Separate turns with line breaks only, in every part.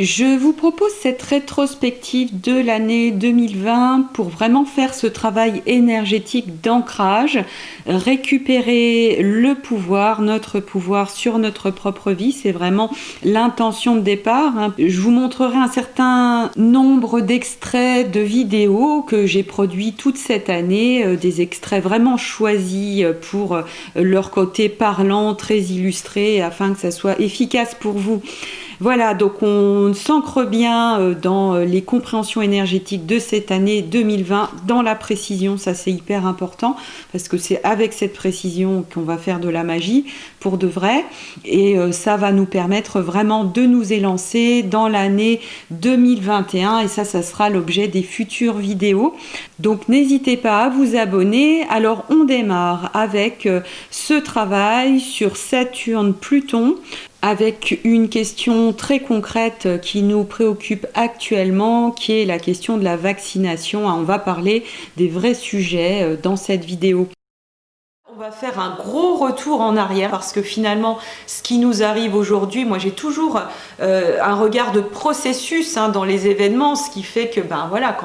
Je vous propose cette rétrospective de l'année 2020 pour vraiment faire ce travail énergétique d'ancrage, récupérer le pouvoir, notre pouvoir sur notre propre vie. C'est vraiment l'intention de départ. Je vous montrerai un certain nombre d'extraits de vidéos que j'ai produits toute cette année, des extraits vraiment choisis pour leur côté parlant, très illustré, afin que ça soit efficace pour vous. Voilà, donc on s'ancre bien dans les compréhensions énergétiques de cette année 2020, dans la précision, ça c'est hyper important, parce que c'est avec cette précision qu'on va faire de la magie, pour de vrai, et ça va nous permettre vraiment de nous élancer dans l'année 2021, et ça sera l'objet des futures vidéos. Donc n'hésitez pas à vous abonner. Alors on démarre avec ce travail sur Saturne-Pluton, avec une question très concrète qui nous préoccupe actuellement, qui est la question de la vaccination. On va parler des vrais sujets dans cette vidéo. On va faire un gros retour en arrière parce que finalement, ce qui nous arrive aujourd'hui, moi j'ai toujours un regard de processus dans les événements, ce qui fait que voilà,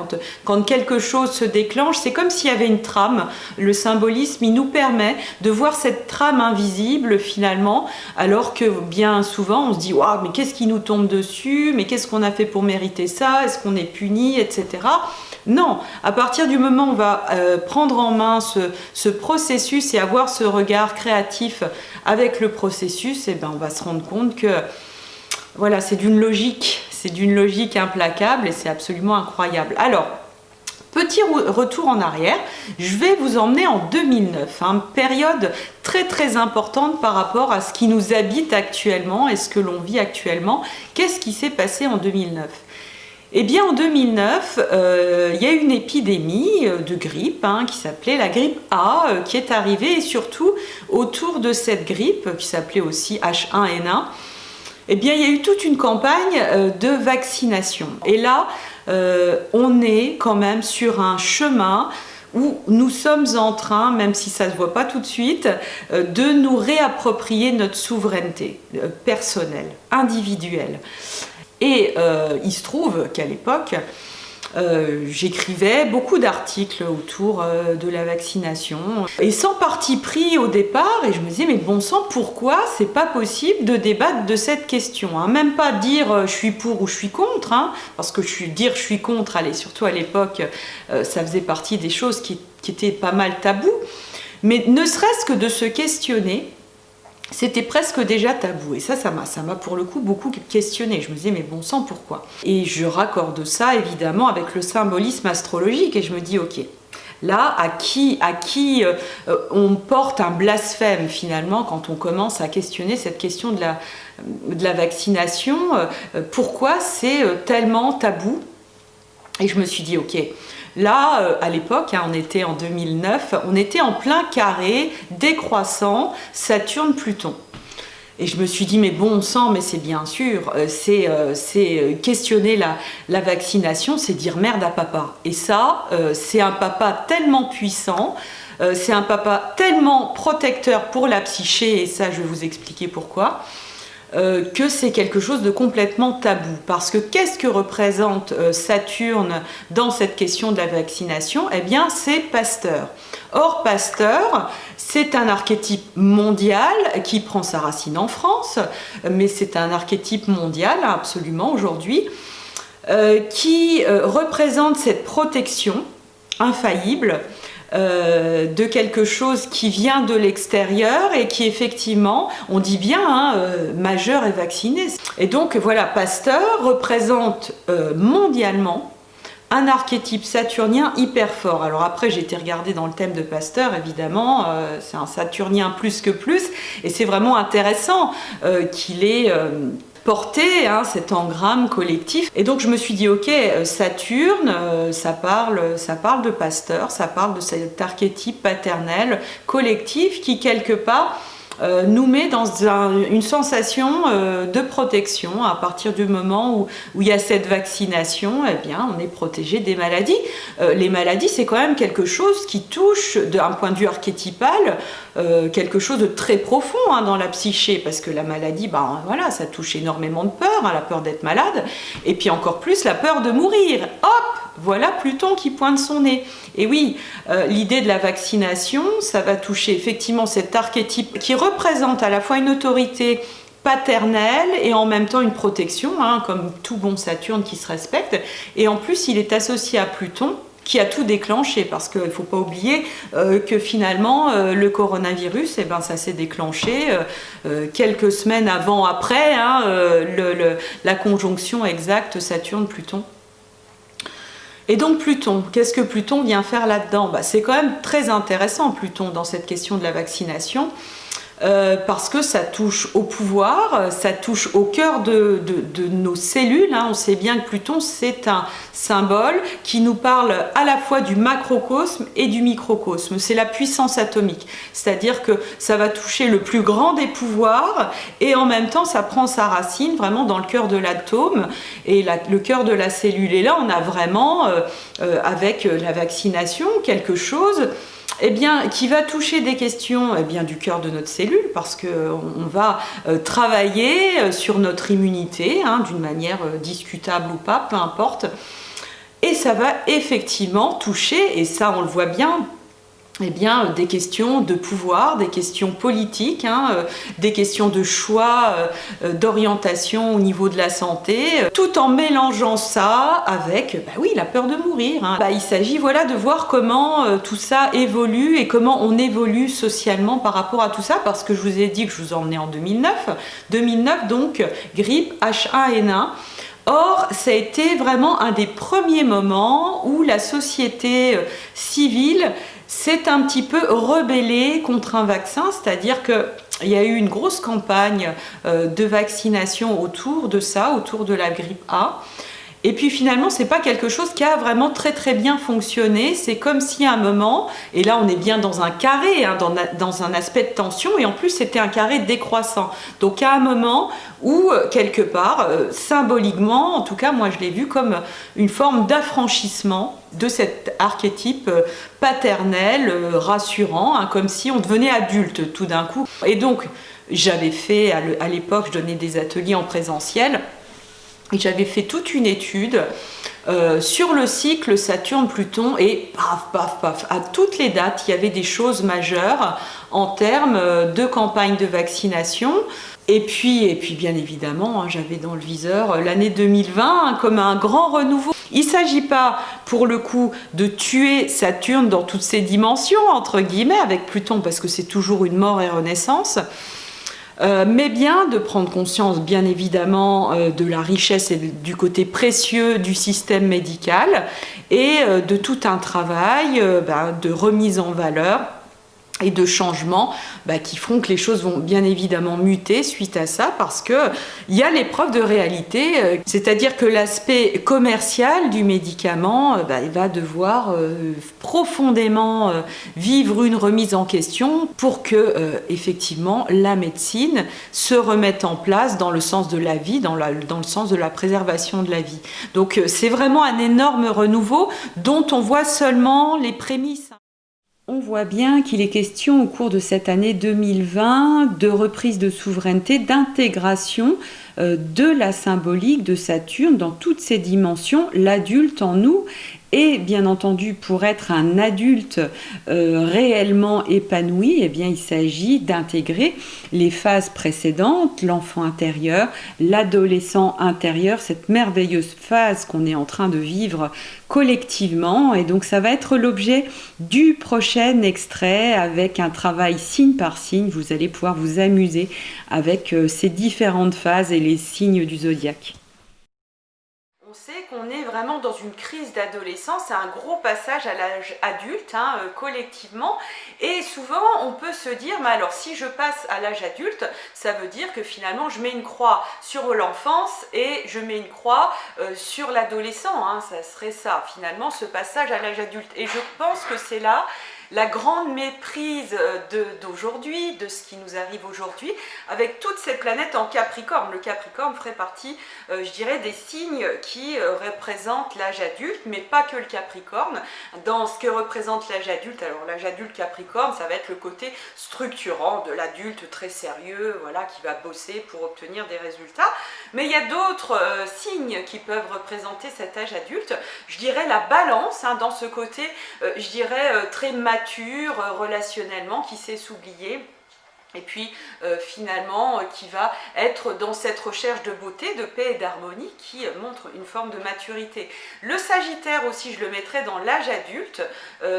quand quelque chose se déclenche, c'est comme s'il y avait une trame. Le symbolisme, il nous permet de voir cette trame invisible finalement, alors que bien souvent on se dit waouh, mais qu'est-ce qui nous tombe dessus, mais qu'est-ce qu'on a fait pour mériter ça, est-ce qu'on est puni, etc. Non, à partir du moment où on va prendre en main ce processus et avoir ce regard créatif avec le processus, on va se rendre compte que voilà, c'est d'une logique implacable et c'est absolument incroyable. Alors, petit retour en arrière, je vais vous emmener en 2009, période très très importante par rapport à ce qui nous habite actuellement et ce que l'on vit actuellement. Qu'est-ce qui s'est passé en 2009 ? Eh bien, en 2009, il y a eu une épidémie de grippe qui s'appelait la grippe A qui est arrivée, et surtout autour de cette grippe qui s'appelait aussi H1N1, eh bien, il y a eu toute une campagne de vaccination. Et là, on est quand même sur un chemin où nous sommes en train, même si ça ne se voit pas tout de suite, de nous réapproprier notre souveraineté personnelle, individuelle. Et il se trouve qu'à l'époque, j'écrivais beaucoup d'articles autour de la vaccination, et sans parti pris au départ, et je me disais mais bon sang, pourquoi c'est pas possible de débattre de cette question, même pas dire je suis pour ou je suis contre, parce que dire je suis contre, allez, surtout à l'époque, ça faisait partie des choses qui étaient pas mal tabous, mais ne serait-ce que de se questionner, c'était presque déjà tabou. Et ça m'a pour le coup beaucoup questionné. Je me disais, mais bon sang, pourquoi ? Et je raccorde ça évidemment avec le symbolisme astrologique. Et je me dis, ok, là, à qui on porte un blasphème finalement quand on commence à questionner cette question de la vaccination, pourquoi c'est tellement tabou ? Et je me suis dit, ok, là, à l'époque, on était en 2009, on était en plein carré décroissant Saturne-Pluton. Et je me suis dit, mais bon sang, mais c'est bien sûr, c'est questionner la vaccination, c'est dire merde à papa. Et ça, c'est un papa tellement puissant, c'est un papa tellement protecteur pour la psyché, et ça, je vais vous expliquer pourquoi. Que c'est quelque chose de complètement tabou. Parce que qu'est-ce que représente Saturne dans cette question de la vaccination ? Eh bien, c'est Pasteur. Or, Pasteur, c'est un archétype mondial qui prend sa racine en France, mais c'est un archétype mondial, absolument, aujourd'hui, qui représente cette protection infaillible de quelque chose qui vient de l'extérieur et qui effectivement, on dit bien, majeur et vacciné. Et donc voilà, Pasteur représente mondialement un archétype saturnien hyper fort. Alors après, j'ai été regarder dans le thème de Pasteur, évidemment, c'est un saturnien plus que plus, et c'est vraiment intéressant qu'il ait porter cet engramme collectif. Et donc je me suis dit, ok, Saturne, ça parle de Pasteur, ça parle de cet archétype paternel collectif qui quelque part nous met dans une sensation de protection. À partir du moment où il y a cette vaccination, eh bien, on est protégé des maladies. Les maladies, c'est quand même quelque chose qui touche, d'un point de vue archétypal, quelque chose de très profond dans la psyché, parce que la maladie, voilà, ça touche énormément de peur, la peur d'être malade, et puis encore plus la peur de mourir. Hop, voilà Pluton qui pointe son nez. Et oui, l'idée de la vaccination, ça va toucher effectivement cet archétype qui représente à la fois une autorité paternelle et en même temps une protection, comme tout bon Saturne qui se respecte. Et en plus, il est associé à Pluton, qui a tout déclenché, parce qu'il ne faut pas oublier que finalement le coronavirus, ça s'est déclenché quelques semaines après la conjonction exacte Saturne-Pluton. Et donc Pluton, qu'est-ce que Pluton vient faire là-dedans? C'est quand même très intéressant Pluton dans cette question de la vaccination, parce que ça touche au pouvoir, ça touche au cœur de nos cellules. On sait bien que Pluton, c'est un symbole qui nous parle à la fois du macrocosme et du microcosme. C'est la puissance atomique, c'est-à-dire que ça va toucher le plus grand des pouvoirs et en même temps, ça prend sa racine vraiment dans le cœur de l'atome et le cœur de la cellule. Et là, on a vraiment, avec la vaccination, quelque chose qui va toucher des questions du cœur de notre cellule, parce qu'on va travailler sur notre immunité d'une manière discutable ou pas, peu importe. Et ça va effectivement toucher, et ça on le voit bien, des questions de pouvoir, des questions politiques, des questions de choix, d'orientation au niveau de la santé, tout en mélangeant ça avec, la peur de mourir. Il s'agit de voir comment tout ça évolue et comment on évolue socialement par rapport à tout ça, parce que je vous ai dit que je vous emmenais en 2009. 2009, donc, grippe H1N1. Or, ça a été vraiment un des premiers moments où la société civile s'est un petit peu rebellée contre un vaccin, c'est-à-dire qu'il y a eu une grosse campagne de vaccination autour de ça, autour de la grippe A. Et puis finalement, c'est pas quelque chose qui a vraiment très très bien fonctionné. C'est comme si à un moment, et là on est bien dans un carré, dans un aspect de tension, et en plus c'était un carré décroissant. Donc à un moment où quelque part, symboliquement, en tout cas moi je l'ai vu comme une forme d'affranchissement de cet archétype paternel, rassurant, comme si on devenait adulte tout d'un coup. Et donc j'avais fait, à l'époque je donnais des ateliers en présentiel, et j'avais fait toute une étude sur le cycle Saturne-Pluton, et paf, à toutes les dates, il y avait des choses majeures en termes de campagne de vaccination. Et puis bien évidemment, j'avais dans le viseur l'année 2020 comme un grand renouveau. Il ne s'agit pas, pour le coup, de tuer Saturne dans toutes ses dimensions, entre guillemets, avec Pluton, parce que c'est toujours une mort et renaissance. Mais bien de prendre conscience, bien évidemment, de la richesse et du côté précieux du système médical, et de tout un travail de remise en valeur et de changements qui feront que les choses vont bien évidemment muter suite à ça, parce qu'il y a l'épreuve de réalité, c'est-à-dire que l'aspect commercial du médicament il va devoir profondément vivre une remise en question pour que effectivement la médecine se remette en place dans le sens de la vie, dans le sens de la préservation de la vie. Donc c'est vraiment un énorme renouveau dont on voit seulement les prémices. On voit bien qu'il est question au cours de cette année 2020 de reprise de souveraineté, d'intégration de la symbolique de Saturne dans toutes ses dimensions, l'adulte en nous. Et bien entendu, pour être un adulte réellement épanoui, il s'agit d'intégrer les phases précédentes, l'enfant intérieur, l'adolescent intérieur, cette merveilleuse phase qu'on est en train de vivre collectivement. Et donc ça va être l'objet du prochain extrait, avec un travail signe par signe. Vous allez pouvoir vous amuser avec ces différentes phases et les signes du zodiaque. On sait qu'on est vraiment dans une crise d'adolescence, c'est un gros passage à l'âge adulte, collectivement, et souvent on peut se dire, mais alors si je passe à l'âge adulte, ça veut dire que finalement je mets une croix sur l'enfance et je mets une croix sur l'adolescent, ça serait ça finalement, ce passage à l'âge adulte. Et je pense que c'est là la grande méprise d'aujourd'hui, de ce qui nous arrive aujourd'hui, avec toutes ces planètes en Capricorne. Le Capricorne ferait partie, je dirais, des signes qui représentent l'âge adulte, mais pas que le Capricorne. Dans ce que représente l'âge adulte, alors l'âge adulte Capricorne, ça va être le côté structurant de l'adulte très sérieux, voilà, qui va bosser pour obtenir des résultats. Mais il y a d'autres signes qui peuvent représenter cet âge adulte. Je dirais la balance, hein, dans ce côté, je dirais, très mature relationnellement, qui sait s'oublier. Et puis finalement qui va être dans cette recherche de beauté, de paix et d'harmonie qui montre une forme de maturité. Le Sagittaire aussi, je le mettrais dans l'âge adulte,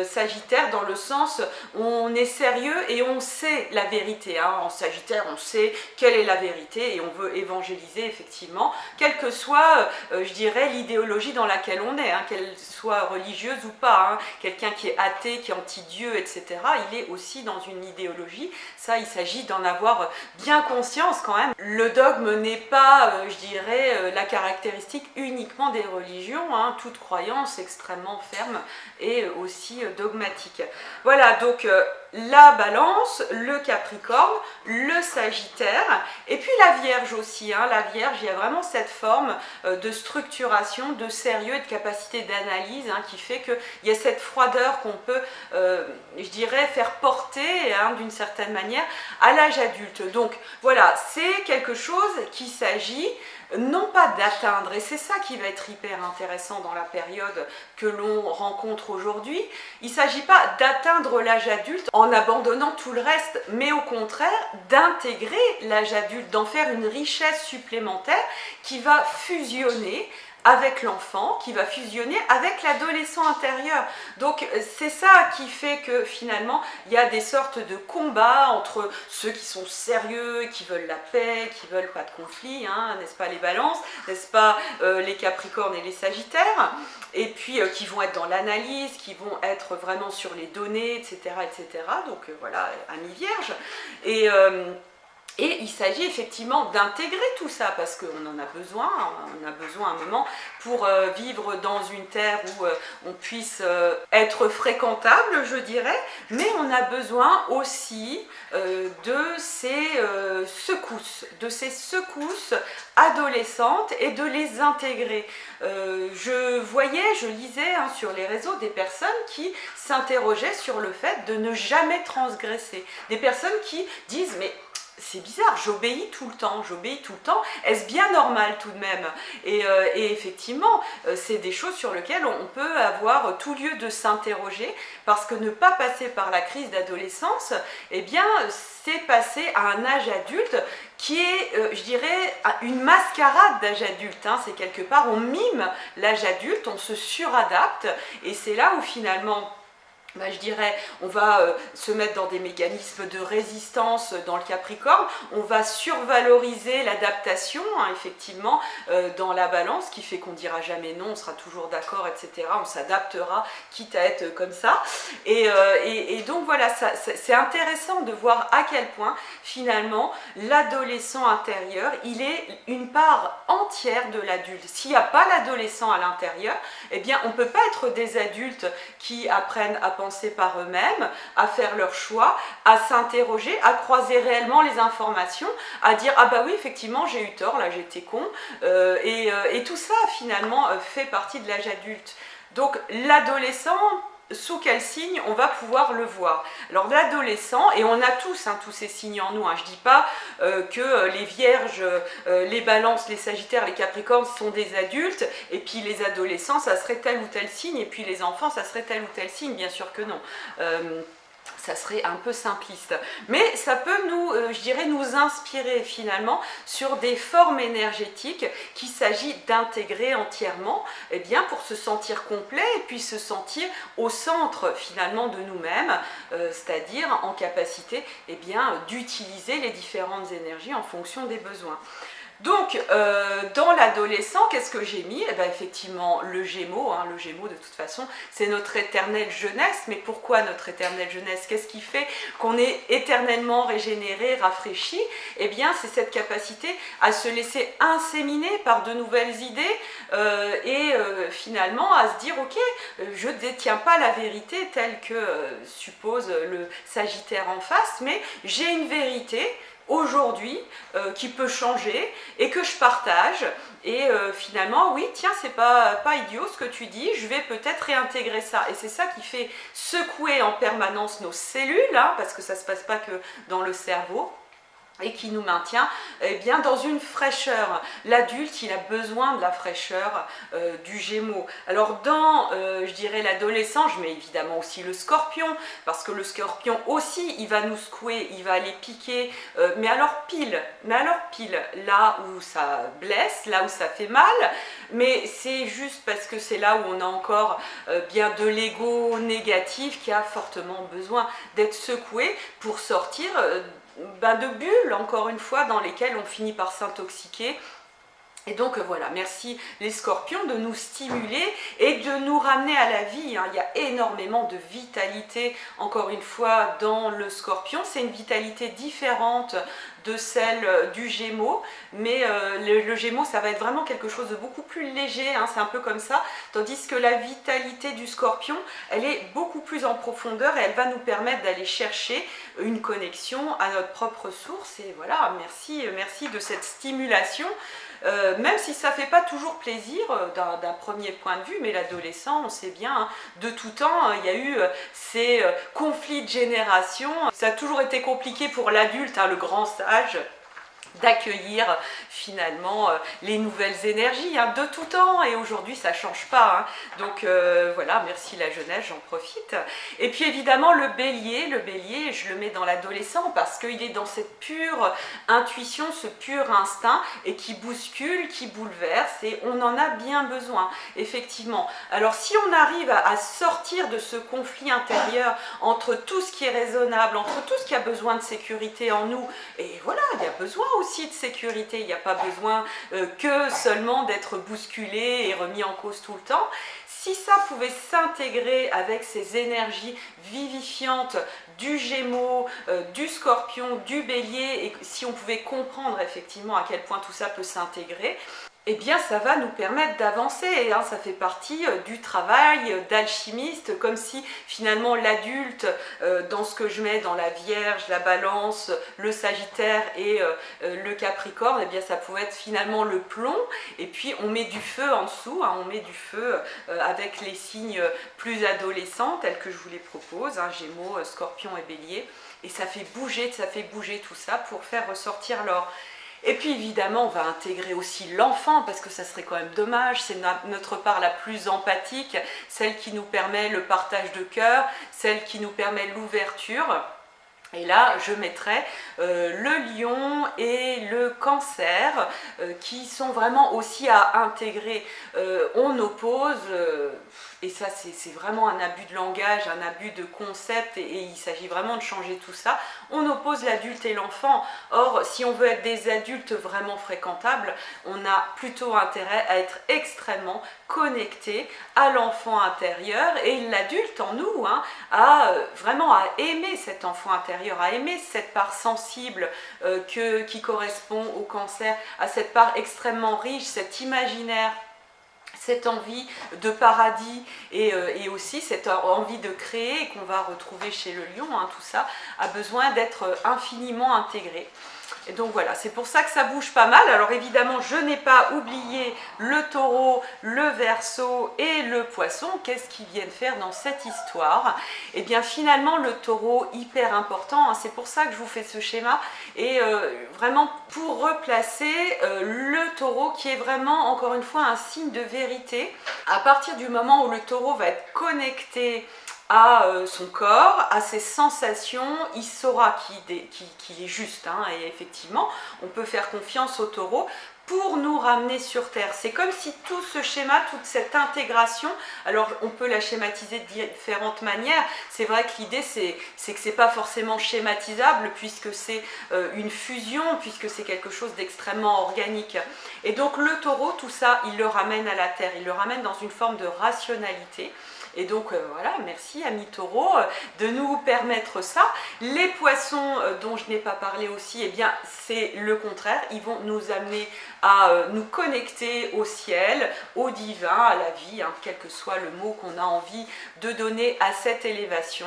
Sagittaire dans le sens où on est sérieux et on sait la vérité, hein. En Sagittaire on sait quelle est la vérité et on veut évangéliser effectivement, quelle que soit je dirais l'idéologie dans laquelle on est, hein, qu'elle soit religieuse ou pas, hein. Quelqu'un qui est athée, qui est anti-Dieu, etc., il est aussi dans une idéologie, ça il s'agit d'en avoir bien conscience quand même. Le dogme n'est pas, je dirais, la caractéristique uniquement des religions, hein. Toute croyance extrêmement ferme et aussi dogmatique. Voilà, donc la Balance, le Capricorne, le Sagittaire, et puis la Vierge aussi, hein. La Vierge, il y a vraiment cette forme de structuration, de sérieux et de capacité d'analyse, hein, qui fait qu'il y a cette froideur qu'on peut, je dirais, faire porter, hein, d'une certaine manière à l'âge adulte. Donc voilà, c'est quelque chose qu'il s'agit non pas d'atteindre, et c'est ça qui va être hyper intéressant dans la période que l'on rencontre aujourd'hui. Il ne s'agit pas d'atteindre l'âge adulte en abandonnant tout le reste, mais au contraire d'intégrer l'âge adulte, d'en faire une richesse supplémentaire qui va fusionner avec l'enfant, qui va fusionner avec l'adolescent intérieur. Donc c'est ça qui fait que finalement il y a des sortes de combats entre ceux qui sont sérieux, qui veulent la paix, qui veulent pas de conflit, hein, n'est-ce pas les balances, n'est-ce pas les capricornes et les sagittaires, et puis qui vont être dans l'analyse, qui vont être vraiment sur les données, etc. etc. Donc voilà, amis vierges. Et il s'agit effectivement d'intégrer tout ça parce qu'on en a besoin, on a besoin à un moment pour vivre dans une terre où on puisse être fréquentable, je dirais, mais on a besoin aussi de ces secousses adolescentes et de les intégrer. Je lisais, hein, sur les réseaux des personnes qui s'interrogeaient sur le fait de ne jamais transgresser. Des personnes qui disent mais c'est bizarre, j'obéis tout le temps, est-ce bien normal tout de même? Et effectivement, c'est des choses sur lesquelles on peut avoir tout lieu de s'interroger, parce que ne pas passer par la crise d'adolescence, eh bien, c'est passer à un âge adulte qui est, je dirais, une mascarade d'âge adulte, hein. C'est quelque part, on mime l'âge adulte, on se suradapte, et c'est là où finalement, je dirais, on va se mettre dans des mécanismes de résistance dans le Capricorne, on va survaloriser l'adaptation, hein, effectivement, dans la Balance, qui fait qu'on ne dira jamais non, on sera toujours d'accord, etc. On s'adaptera, quitte à être comme ça. Et donc voilà, c'est intéressant de voir à quel point, finalement, l'adolescent intérieur, il est une part entière de l'adulte. S'il n'y a pas l'adolescent à l'intérieur, eh bien, on ne peut pas être des adultes qui apprennent à penser par eux-mêmes, à faire leur choix, à s'interroger, à croiser réellement les informations, à dire ah bah oui effectivement j'ai eu tort, là j'étais con, et tout ça finalement fait partie de l'âge adulte. Donc l'adolescent, sous quel signe on va pouvoir le voir? Alors l'adolescent, et on a tous, hein, tous ces signes en nous, hein, je ne dis pas que les vierges, les balances, les sagittaires, les capricornes sont des adultes, et puis les adolescents ça serait tel ou tel signe, et puis les enfants ça serait tel ou tel signe, bien sûr que non. Ça serait un peu simpliste, mais ça peut nous, je dirais, nous inspirer finalement sur des formes énergétiques qu'il s'agit d'intégrer entièrement, eh bien, pour se sentir complet et puis se sentir au centre finalement de nous-mêmes, c'est-à-dire en capacité, eh bien, d'utiliser les différentes énergies en fonction des besoins. Donc, dans l'adolescent, qu'est-ce que j'ai mis? Eh bien, effectivement, le Gémeaux. Hein, le Gémeaux, de toute façon, c'est notre éternelle jeunesse. Mais pourquoi notre éternelle jeunesse? Qu'est-ce qui fait qu'on est éternellement régénéré, rafraîchi? Eh bien, c'est cette capacité à se laisser inséminer par de nouvelles idées finalement à se dire, ok, je ne détiens pas la vérité telle que suppose le Sagittaire en face, mais j'ai une vérité aujourd'hui qui peut changer et que je partage et finalement oui tiens c'est pas idiot ce que tu dis, je vais peut-être réintégrer ça et c'est ça qui fait secouer en permanence nos cellules hein, parce que ça se passe pas que dans le cerveau et qui nous maintient eh bien, dans une fraîcheur. L'adulte, il a besoin de la fraîcheur du Gémeaux. Alors dans, je dirais, l'adolescent, je mets évidemment aussi le Scorpion, parce que le Scorpion aussi, il va nous secouer, il va aller piquer, mais alors pile, là où ça blesse, là où ça fait mal, mais c'est juste parce que c'est là où on a encore bien de l'ego négatif qui a fortement besoin d'être secoué pour sortir de bulles, encore une fois, dans lesquelles on finit par s'intoxiquer. Et donc voilà, merci les scorpions de nous stimuler et de nous ramener à la vie. Hein. Il y a énormément de vitalité, encore une fois, dans le scorpion. C'est une vitalité différente de celle du Gémeaux, mais le Gémeaux, ça va être vraiment quelque chose de beaucoup plus léger, hein, c'est un peu comme ça, tandis que la vitalité du Scorpion, elle est beaucoup plus en profondeur et elle va nous permettre d'aller chercher une connexion à notre propre source. Et voilà, merci de cette stimulation. Même si ça ne fait pas toujours plaisir d'un premier point de vue, mais l'adolescent, on sait bien, hein, de tout temps, il y a eu ces conflits de génération. Ça a toujours été compliqué pour l'adulte, hein, le grand sage, d'accueillir finalement les nouvelles énergies hein, de tout temps et aujourd'hui ça ne change pas hein. Donc voilà, merci la jeunesse, j'en profite. Et puis évidemment le bélier, je le mets dans l'adolescent parce qu'il est dans cette pure intuition, ce pur instinct et qui bouscule, qui bouleverse et on en a bien besoin effectivement. Alors si on arrive à sortir de ce conflit intérieur entre tout ce qui est raisonnable, entre tout ce qui a besoin de sécurité en nous, et voilà, il y a besoin aussi de sécurité, il n'y a pas besoin que seulement d'être bousculé et remis en cause tout le temps. Si ça pouvait s'intégrer avec ces énergies vivifiantes du Gémeaux, du Scorpion, du Bélier, et si on pouvait comprendre effectivement à quel point tout ça peut s'intégrer, eh bien ça va nous permettre d'avancer, hein, ça fait partie du travail d'alchimiste, comme si finalement l'adulte, dans ce que je mets dans la Vierge, la Balance, le Sagittaire et le Capricorne, eh bien ça pouvait être finalement le plomb, et puis on met du feu en dessous, hein, on met du feu avec les signes plus adolescents, tels que je vous les propose, hein, Gémeaux, Scorpion et Bélier, et ça fait bouger tout ça pour faire ressortir l'or. Et puis évidemment, on va intégrer aussi l'enfant, parce que ça serait quand même dommage, c'est notre part la plus empathique, celle qui nous permet le partage de cœur, celle qui nous permet l'ouverture. Et là, je mettrai le lion et le cancer qui sont vraiment aussi à intégrer. On oppose, et ça c'est vraiment un abus de langage, un abus de concept, et il s'agit vraiment de changer tout ça. On oppose l'adulte et l'enfant. Or, si on veut être des adultes vraiment fréquentables, on a plutôt intérêt à être extrêmement connecté à l'enfant intérieur et l'adulte en nous, hein, vraiment à aimer cet enfant intérieur, à aimer cette part sensible qui correspond au cancer, à cette part extrêmement riche, cet imaginaire, cette envie de paradis et aussi cette envie de créer qu'on va retrouver chez le lion, hein, tout ça a besoin d'être infiniment intégré. Et donc voilà, c'est pour ça que ça bouge pas mal. Alors évidemment, je n'ai pas oublié le taureau, le verseau et le poisson. Qu'est-ce qu'ils viennent faire dans cette histoire? Et bien finalement, le taureau, hyper important, hein, c'est pour ça que je vous fais ce schéma. Et vraiment pour replacer le taureau qui est vraiment, encore une fois, un signe de vérité. À partir du moment où le taureau va être connecté à son corps, à ses sensations, il saura qu'il est juste, hein, et effectivement on peut faire confiance au taureau pour nous ramener sur Terre. C'est comme si tout ce schéma, toute cette intégration, alors on peut la schématiser de différentes manières. C'est vrai que l'idée c'est que c'est pas forcément schématisable puisque c'est une fusion, puisque c'est quelque chose d'extrêmement organique. Et donc le taureau, tout ça, il le ramène à la Terre, il le ramène dans une forme de rationalité. Et donc voilà, merci amis taureaux de nous permettre ça. Les poissons dont je n'ai pas parlé aussi, eh bien c'est le contraire, ils vont nous amener à nous connecter au ciel, au divin, à la vie, hein, quel que soit le mot qu'on a envie de donner à cette élévation.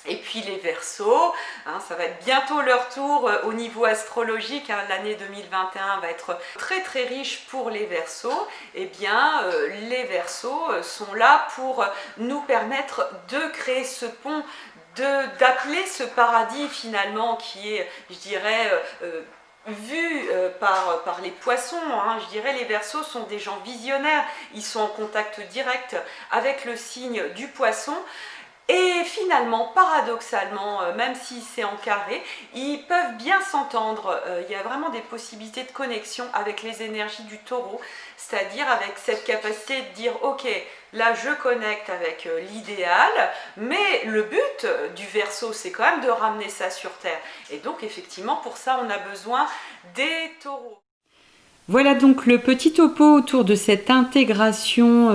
Et puis les Verseaux, hein, ça va être bientôt leur tour au niveau astrologique, hein, l'année 2021 va être très très riche pour les Verseaux. Eh bien les Verseaux sont là pour nous permettre de créer ce pont, d'appeler ce paradis finalement qui est, je dirais, vu par les poissons, hein, je dirais les Verseaux sont des gens visionnaires, ils sont en contact direct avec le signe du poisson. Et finalement, paradoxalement, même si c'est en carré, ils peuvent bien s'entendre. Il y a vraiment des possibilités de connexion avec les énergies du taureau, c'est-à-dire avec cette capacité de dire « Ok, là je connecte avec l'idéal, mais le but du Verseau, c'est quand même de ramener ça sur Terre. » Et donc effectivement, pour ça, on a besoin des taureaux. Voilà donc le petit topo autour de cette intégration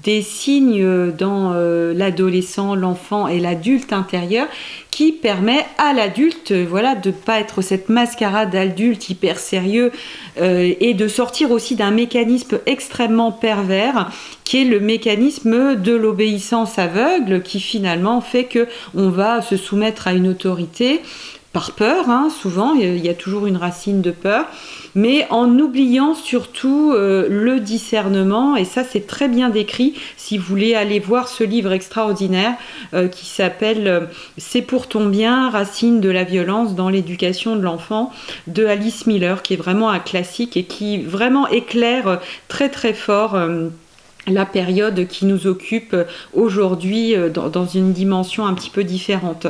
des signes dans l'adolescent, l'enfant et l'adulte intérieur qui permet à l'adulte voilà, de ne pas être cette mascarade d'adulte hyper sérieux et de sortir aussi d'un mécanisme extrêmement pervers qui est le mécanisme de l'obéissance aveugle qui finalement fait qu'on va se soumettre à une autorité par peur, hein, souvent, il y a toujours une racine de peur, mais en oubliant surtout le discernement, et ça c'est très bien décrit, si vous voulez aller voir ce livre extraordinaire qui s'appelle « C'est pour ton bien, racine de la violence dans l'éducation de l'enfant » de Alice Miller, qui est vraiment un classique et qui vraiment éclaire très très fort la période qui nous occupe aujourd'hui dans une dimension un petit peu différente.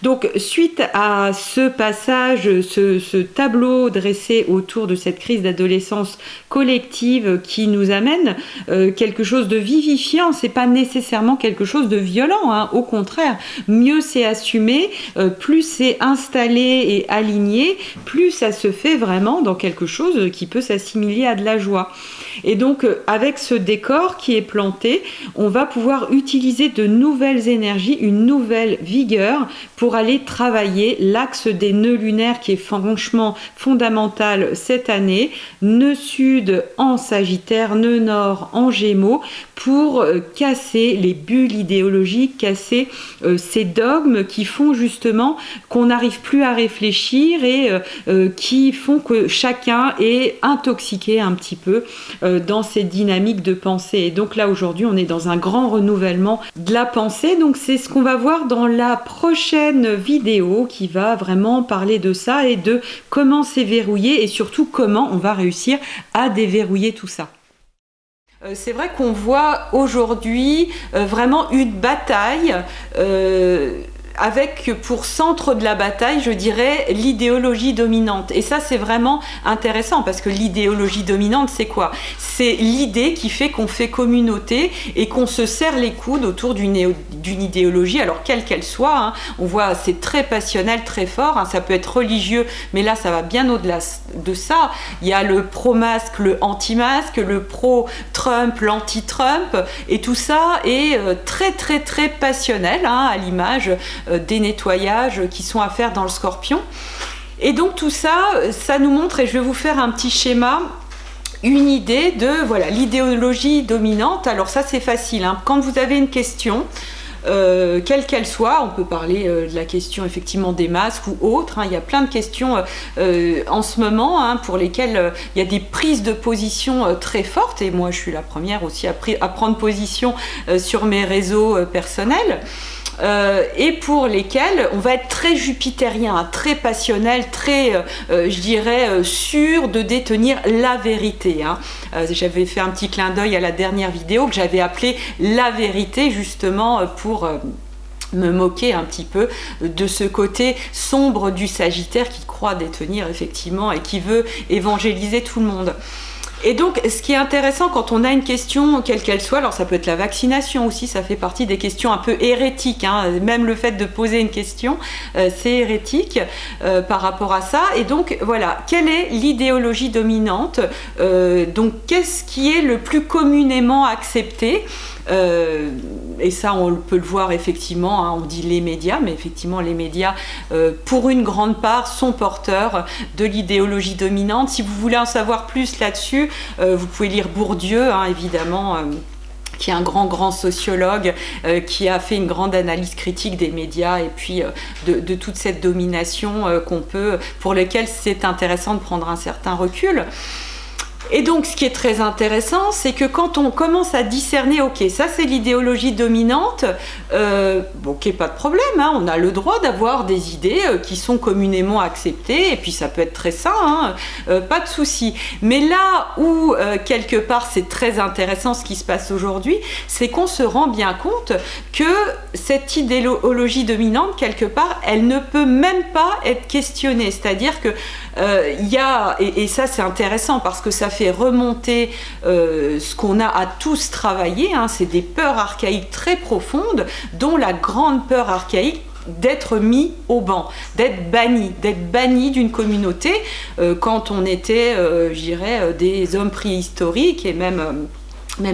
Donc, suite à ce passage, ce tableau dressé autour de cette crise d'adolescence collective qui nous amène quelque chose de vivifiant, c'est pas nécessairement quelque chose de violent, hein, au contraire. Mieux c'est assumé, plus c'est installé et aligné, plus ça se fait vraiment dans quelque chose qui peut s'assimiler à de la joie. Et donc, avec ce décor qui est planté, on va pouvoir utiliser de nouvelles énergies, une nouvelle vigueur pour aller travailler l'axe des nœuds lunaires qui est franchement fondamental cette année, nœud sud en Sagittaire, nœud nord en Gémeaux, pour casser les bulles idéologiques, casser ces dogmes qui font justement qu'on n'arrive plus à réfléchir et qui font que chacun est intoxiqué un petit peu dans ces dynamiques de pensée. Et donc là aujourd'hui on est dans un grand renouvellement de la pensée, donc c'est ce qu'on va voir dans la prochaine vidéo qui va vraiment parler de ça et de comment c'est verrouillé et surtout comment on va réussir à déverrouiller tout ça. C'est vrai qu'on voit aujourd'hui vraiment une bataille avec pour centre de la bataille, je dirais, l'idéologie dominante. Et ça, c'est vraiment intéressant parce que l'idéologie dominante, c'est quoi? C'est l'idée qui fait qu'on fait communauté et qu'on se serre les coudes autour d'une idéologie, alors quelle qu'elle soit. Hein. On voit, c'est très passionnel, très fort. Hein. Ça peut être religieux, mais là, ça va bien au-delà de ça. Il y a le pro-masque, le anti-masque, le pro-Trump, l'anti-Trump. Et tout ça est très, très, très passionnel, hein, à l'image des nettoyages qui sont à faire dans le Scorpion. Et donc tout ça, ça nous montre, et je vais vous faire un petit schéma, une idée de voilà, l'idéologie dominante. Alors ça c'est facile, hein. Quand vous avez une question, quelle qu'elle soit, on peut parler de la question effectivement des masques ou autres, hein. Il y a plein de questions en ce moment, hein, pour lesquelles il y a des prises de position très fortes, et moi je suis la première aussi à prendre position sur mes réseaux personnels. Et pour lesquels on va être très jupitérien, très passionnel, très, je dirais, sûr de détenir la vérité. Hein. J'avais fait un petit clin d'œil à la dernière vidéo que j'avais appelée « La vérité » justement pour me moquer un petit peu de ce côté sombre du Sagittaire qui croit détenir effectivement et qui veut évangéliser tout le monde. Et donc, ce qui est intéressant quand on a une question, quelle qu'elle soit, alors ça peut être la vaccination aussi, ça fait partie des questions un peu hérétiques, hein. Même le fait de poser une question, c'est hérétique par rapport à ça. Et donc, voilà, quelle est l'idéologie dominante? Donc, qu'est-ce qui est le plus communément accepté? Et ça on peut le voir effectivement, hein, on dit les médias, mais effectivement les médias pour une grande part sont porteurs de l'idéologie dominante. Si vous voulez en savoir plus là-dessus, vous pouvez lire Bourdieu, hein, évidemment, qui est un grand sociologue, qui a fait une grande analyse critique des médias et puis de toute cette domination pour lesquelles c'est intéressant de prendre un certain recul. Et donc, ce qui est très intéressant, c'est que quand on commence à discerner, ok, ça c'est l'idéologie dominante, ok, pas de problème, hein, on a le droit d'avoir des idées qui sont communément acceptées, et puis ça peut être très sain, hein, pas de souci. Mais là où, quelque part, c'est très intéressant ce qui se passe aujourd'hui, c'est qu'on se rend bien compte que cette idéologie dominante, quelque part, elle ne peut même pas être questionnée. C'est-à-dire que et ça c'est intéressant parce que ça fait remonter ce qu'on a à tous travaillé, hein, c'est des peurs archaïques très profondes, dont la grande peur archaïque d'être mis au banc, d'être banni d'une communauté quand on était, je dirais, des hommes préhistoriques et même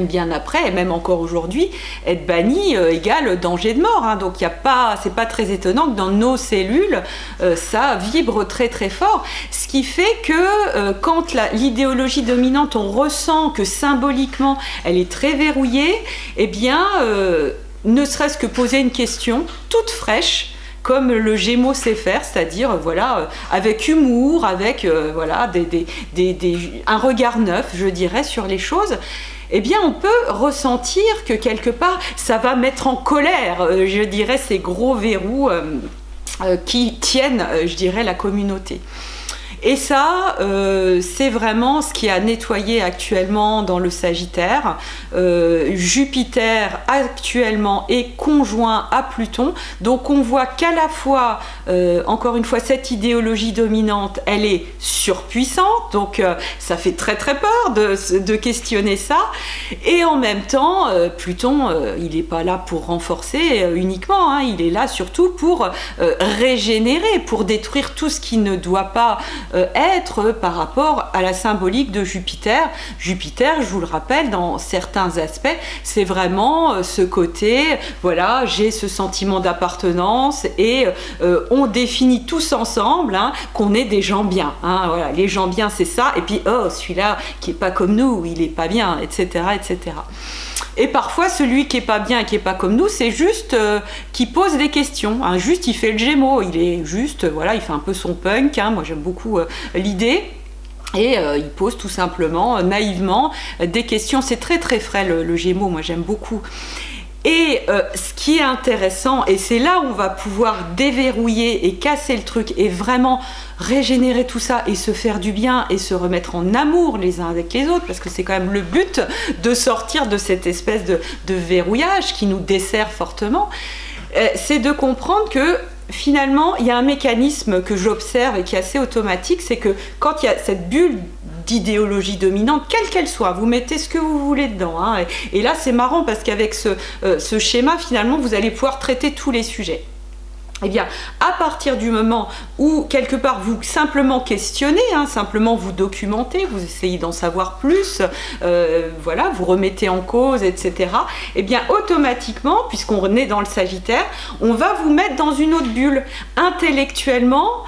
bien après, et même encore aujourd'hui, être banni égale danger de mort. Hein. Donc c'est pas très étonnant que dans nos cellules, ça vibre très très fort. Ce qui fait que quand l'idéologie dominante, on ressent que symboliquement, elle est très verrouillée, eh bien, ne serait-ce que poser une question toute fraîche, comme le Gémeaux sait faire, c'est-à-dire voilà, avec humour, avec voilà, un regard neuf, je dirais, sur les choses, eh bien on peut ressentir que quelque part ça va mettre en colère, je dirais, ces gros verrous qui tiennent, je dirais, la communauté. Et ça, c'est vraiment ce qui a nettoyé actuellement dans le Sagittaire. Jupiter actuellement est conjoint à Pluton, donc on voit qu'à la fois, encore une fois, cette idéologie dominante, elle est surpuissante, donc ça fait très très peur de questionner ça, et en même temps, Pluton, il n'est pas là pour renforcer uniquement, hein, il est là surtout pour régénérer, pour détruire tout ce qui ne doit pas être par rapport à la symbolique de Jupiter. Jupiter, je vous le rappelle, dans certains aspects, c'est vraiment ce côté, voilà, j'ai ce sentiment d'appartenance et on définit tous ensemble, hein, qu'on est des gens bien. Hein, voilà, les gens bien, c'est ça. Et puis, oh, celui-là qui est pas comme nous, il est pas bien, etc., etc. Et parfois, celui qui est pas bien et qui est pas comme nous, c'est juste qui pose des questions. Hein, juste, il fait le Gémeaux. Il est juste, voilà, il fait un peu son punk. Hein, moi, j'aime beaucoup l'idée. Et il pose tout simplement, naïvement, des questions. C'est très très frais le Gémeaux. Moi, j'aime beaucoup. Et ce qui est intéressant, et c'est là où on va pouvoir déverrouiller et casser le truc et vraiment régénérer tout ça et se faire du bien et se remettre en amour les uns avec les autres, parce que c'est quand même le but de sortir de cette espèce de verrouillage qui nous dessert fortement, c'est de comprendre que finalement il y a un mécanisme que j'observe et qui est assez automatique, c'est que quand il y a cette bulle d'idéologie dominante, quelle qu'elle soit, vous mettez ce que vous voulez dedans, hein, et là c'est marrant parce qu'avec ce schéma, finalement vous allez pouvoir traiter tous les sujets. Eh bien, à partir du moment où, quelque part, vous simplement questionnez, hein, simplement vous documentez, vous essayez d'en savoir plus, voilà, vous remettez en cause, etc., eh bien, automatiquement, puisqu'on est dans le Sagittaire, on va vous mettre dans une autre bulle. Intellectuellement,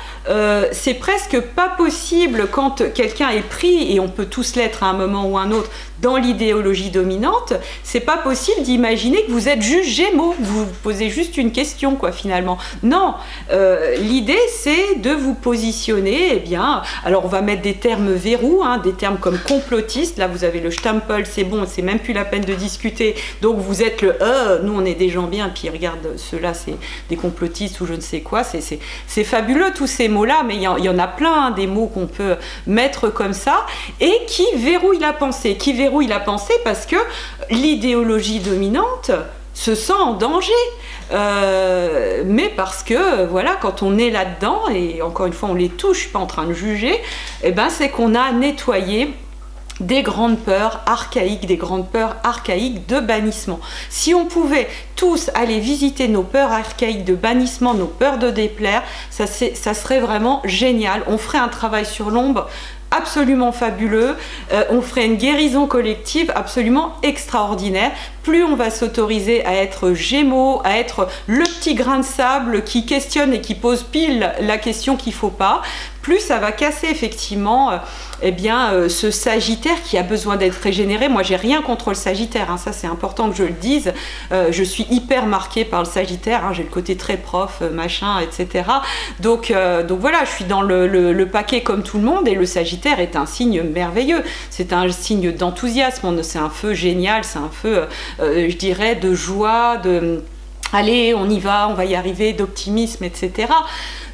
c'est presque pas possible quand quelqu'un est pris, et on peut tous l'être à un moment ou un autre, dans l'idéologie dominante, c'est pas possible d'imaginer que vous êtes juste Gémeaux, vous posez juste une question, quoi, finalement. Non, l'idée c'est de vous positionner, eh bien, alors on va mettre des termes verrous, hein, des termes comme complotiste, là vous avez le Stempel, c'est bon, c'est même plus la peine de discuter, donc vous êtes le nous on est des gens bien, puis regarde, ceux-là c'est des complotistes ou je ne sais quoi, c'est fabuleux tous ces mots-là, mais il y en a plein, hein, des mots qu'on peut mettre comme ça, et qui verrouillent la pensée, parce que l'idéologie dominante, se sent en danger. Mais parce que voilà, quand on est là-dedans, et encore une fois on les touche, je suis pas en train de juger, et ben c'est qu'on a nettoyé des grandes peurs archaïques de bannissement. Si on pouvait tous aller visiter nos peurs archaïques de bannissement, nos peurs de déplaire, ça serait vraiment génial. On ferait un travail sur l'ombre absolument fabuleux, on ferait une guérison collective absolument extraordinaire. Plus on va s'autoriser à être Gémeaux, à être le petit grain de sable qui questionne et qui pose pile la question qu'il ne faut pas, plus ça va casser effectivement ce Sagittaire qui a besoin d'être régénéré. Moi j'ai rien contre le Sagittaire, hein, ça c'est important que je le dise. Je suis hyper marquée par le Sagittaire, hein, j'ai le côté très prof, machin, etc. Donc voilà, je suis dans le paquet comme tout le monde, et le Sagittaire est un signe merveilleux. C'est un signe d'enthousiasme, c'est un feu génial, c'est un feu, je dirais, de joie, de allez, on y va, on va y arriver, d'optimisme, etc.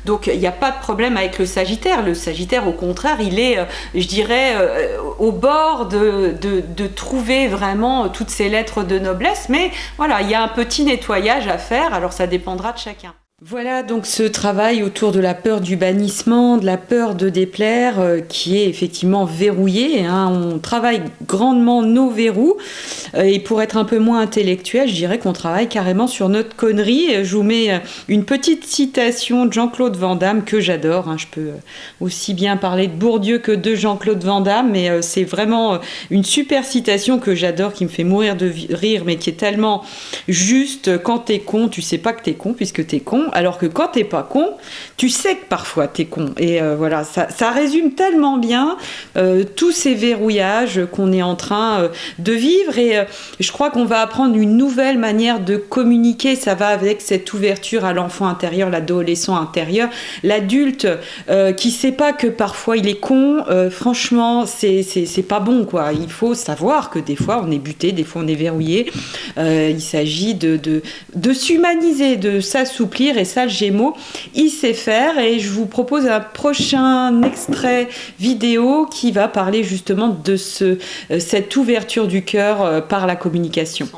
Donc il n'y a pas de problème avec le Sagittaire. Le Sagittaire, au contraire, il est, je dirais, au bord de trouver vraiment toutes ces lettres de noblesse. Mais voilà, il y a un petit nettoyage à faire, alors ça dépendra de chacun. Voilà donc ce travail autour de la peur du bannissement, de la peur de déplaire, qui est effectivement verrouillé, hein. On travaille grandement nos verrous, et pour être un peu moins intellectuel, je dirais qu'on travaille carrément sur notre connerie. Je vous mets une petite citation de Jean-Claude Van Damme que j'adore, hein. Je peux aussi bien parler de Bourdieu que de Jean-Claude Van Damme, mais c'est vraiment une super citation que j'adore, qui me fait mourir de rire, mais qui est tellement juste. Quand t'es con, tu sais pas que t'es con puisque t'es con. Alors que quand t'es pas con, tu sais que parfois t'es con. Et voilà, ça résume tellement bien tous ces verrouillages qu'on est en train de vivre. Et je crois qu'on va apprendre une nouvelle manière de communiquer. Ça va avec cette ouverture à l'enfant intérieur, l'adolescent intérieur, l'adulte qui sait pas que parfois il est con. Franchement, c'est pas bon, quoi. Il faut savoir que des fois on est buté, des fois on est verrouillé. Il s'agit de s'humaniser, de s'assouplir. Et ça, le Gémeaux, il sait faire. Et je vous propose un prochain extrait vidéo qui va parler justement de cette ouverture du cœur par la communication.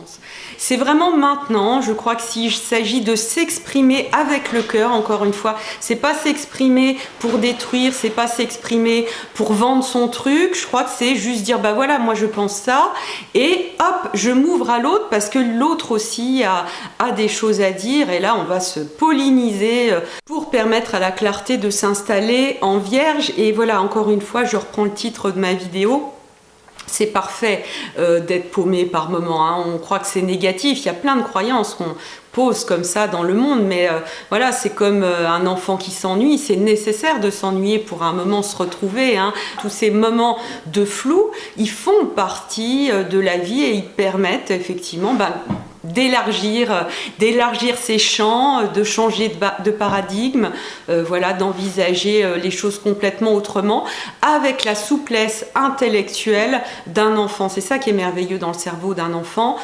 C'est vraiment maintenant, je crois que s'il s'agit de s'exprimer avec le cœur, encore une fois, c'est pas s'exprimer pour détruire, c'est pas s'exprimer pour vendre son truc, je crois que c'est juste dire, bah voilà, moi je pense ça, et hop, je m'ouvre à l'autre, parce que l'autre aussi a des choses à dire, et là on va se polliniser pour permettre à la clarté de s'installer en vierge. Et voilà, encore une fois, je reprends le titre de ma vidéo. C'est parfait d'être paumé par moment, hein. On croit que c'est négatif, il y a plein de croyances qu'on pose comme ça dans le monde, mais voilà, c'est comme un enfant qui s'ennuie, c'est nécessaire de s'ennuyer pour un moment se retrouver, hein. Tous ces moments de flou, ils font partie de la vie et ils permettent effectivement d'élargir ses champs, de changer de paradigme, voilà, d'envisager les choses complètement autrement, avec la souplesse intellectuelle d'un enfant. C'est ça qui est merveilleux dans le cerveau d'un enfant,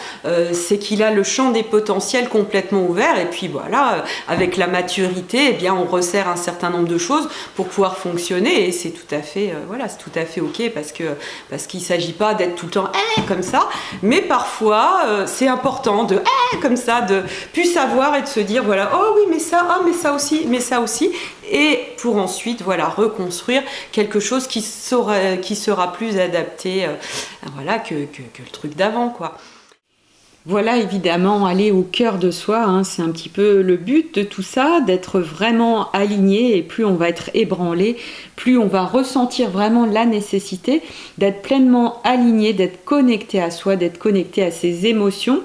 c'est qu'il a le champ des potentiels complètement ouvert, et puis voilà, avec la maturité, eh bien, on resserre un certain nombre de choses pour pouvoir fonctionner, et c'est tout à fait, c'est tout à fait ok, parce qu'il ne s'agit pas d'être tout le temps comme ça, mais parfois c'est important de comme ça, de plus savoir et de se dire voilà, oh oui, mais ça aussi, et pour ensuite voilà, reconstruire quelque chose qui sera plus adapté voilà, que le truc d'avant, quoi. Voilà, évidemment, aller au cœur de soi, hein, c'est un petit peu le but de tout ça, d'être vraiment aligné, et plus on va être ébranlé, plus on va ressentir vraiment la nécessité d'être pleinement aligné, d'être connecté à soi, d'être connecté à ses émotions.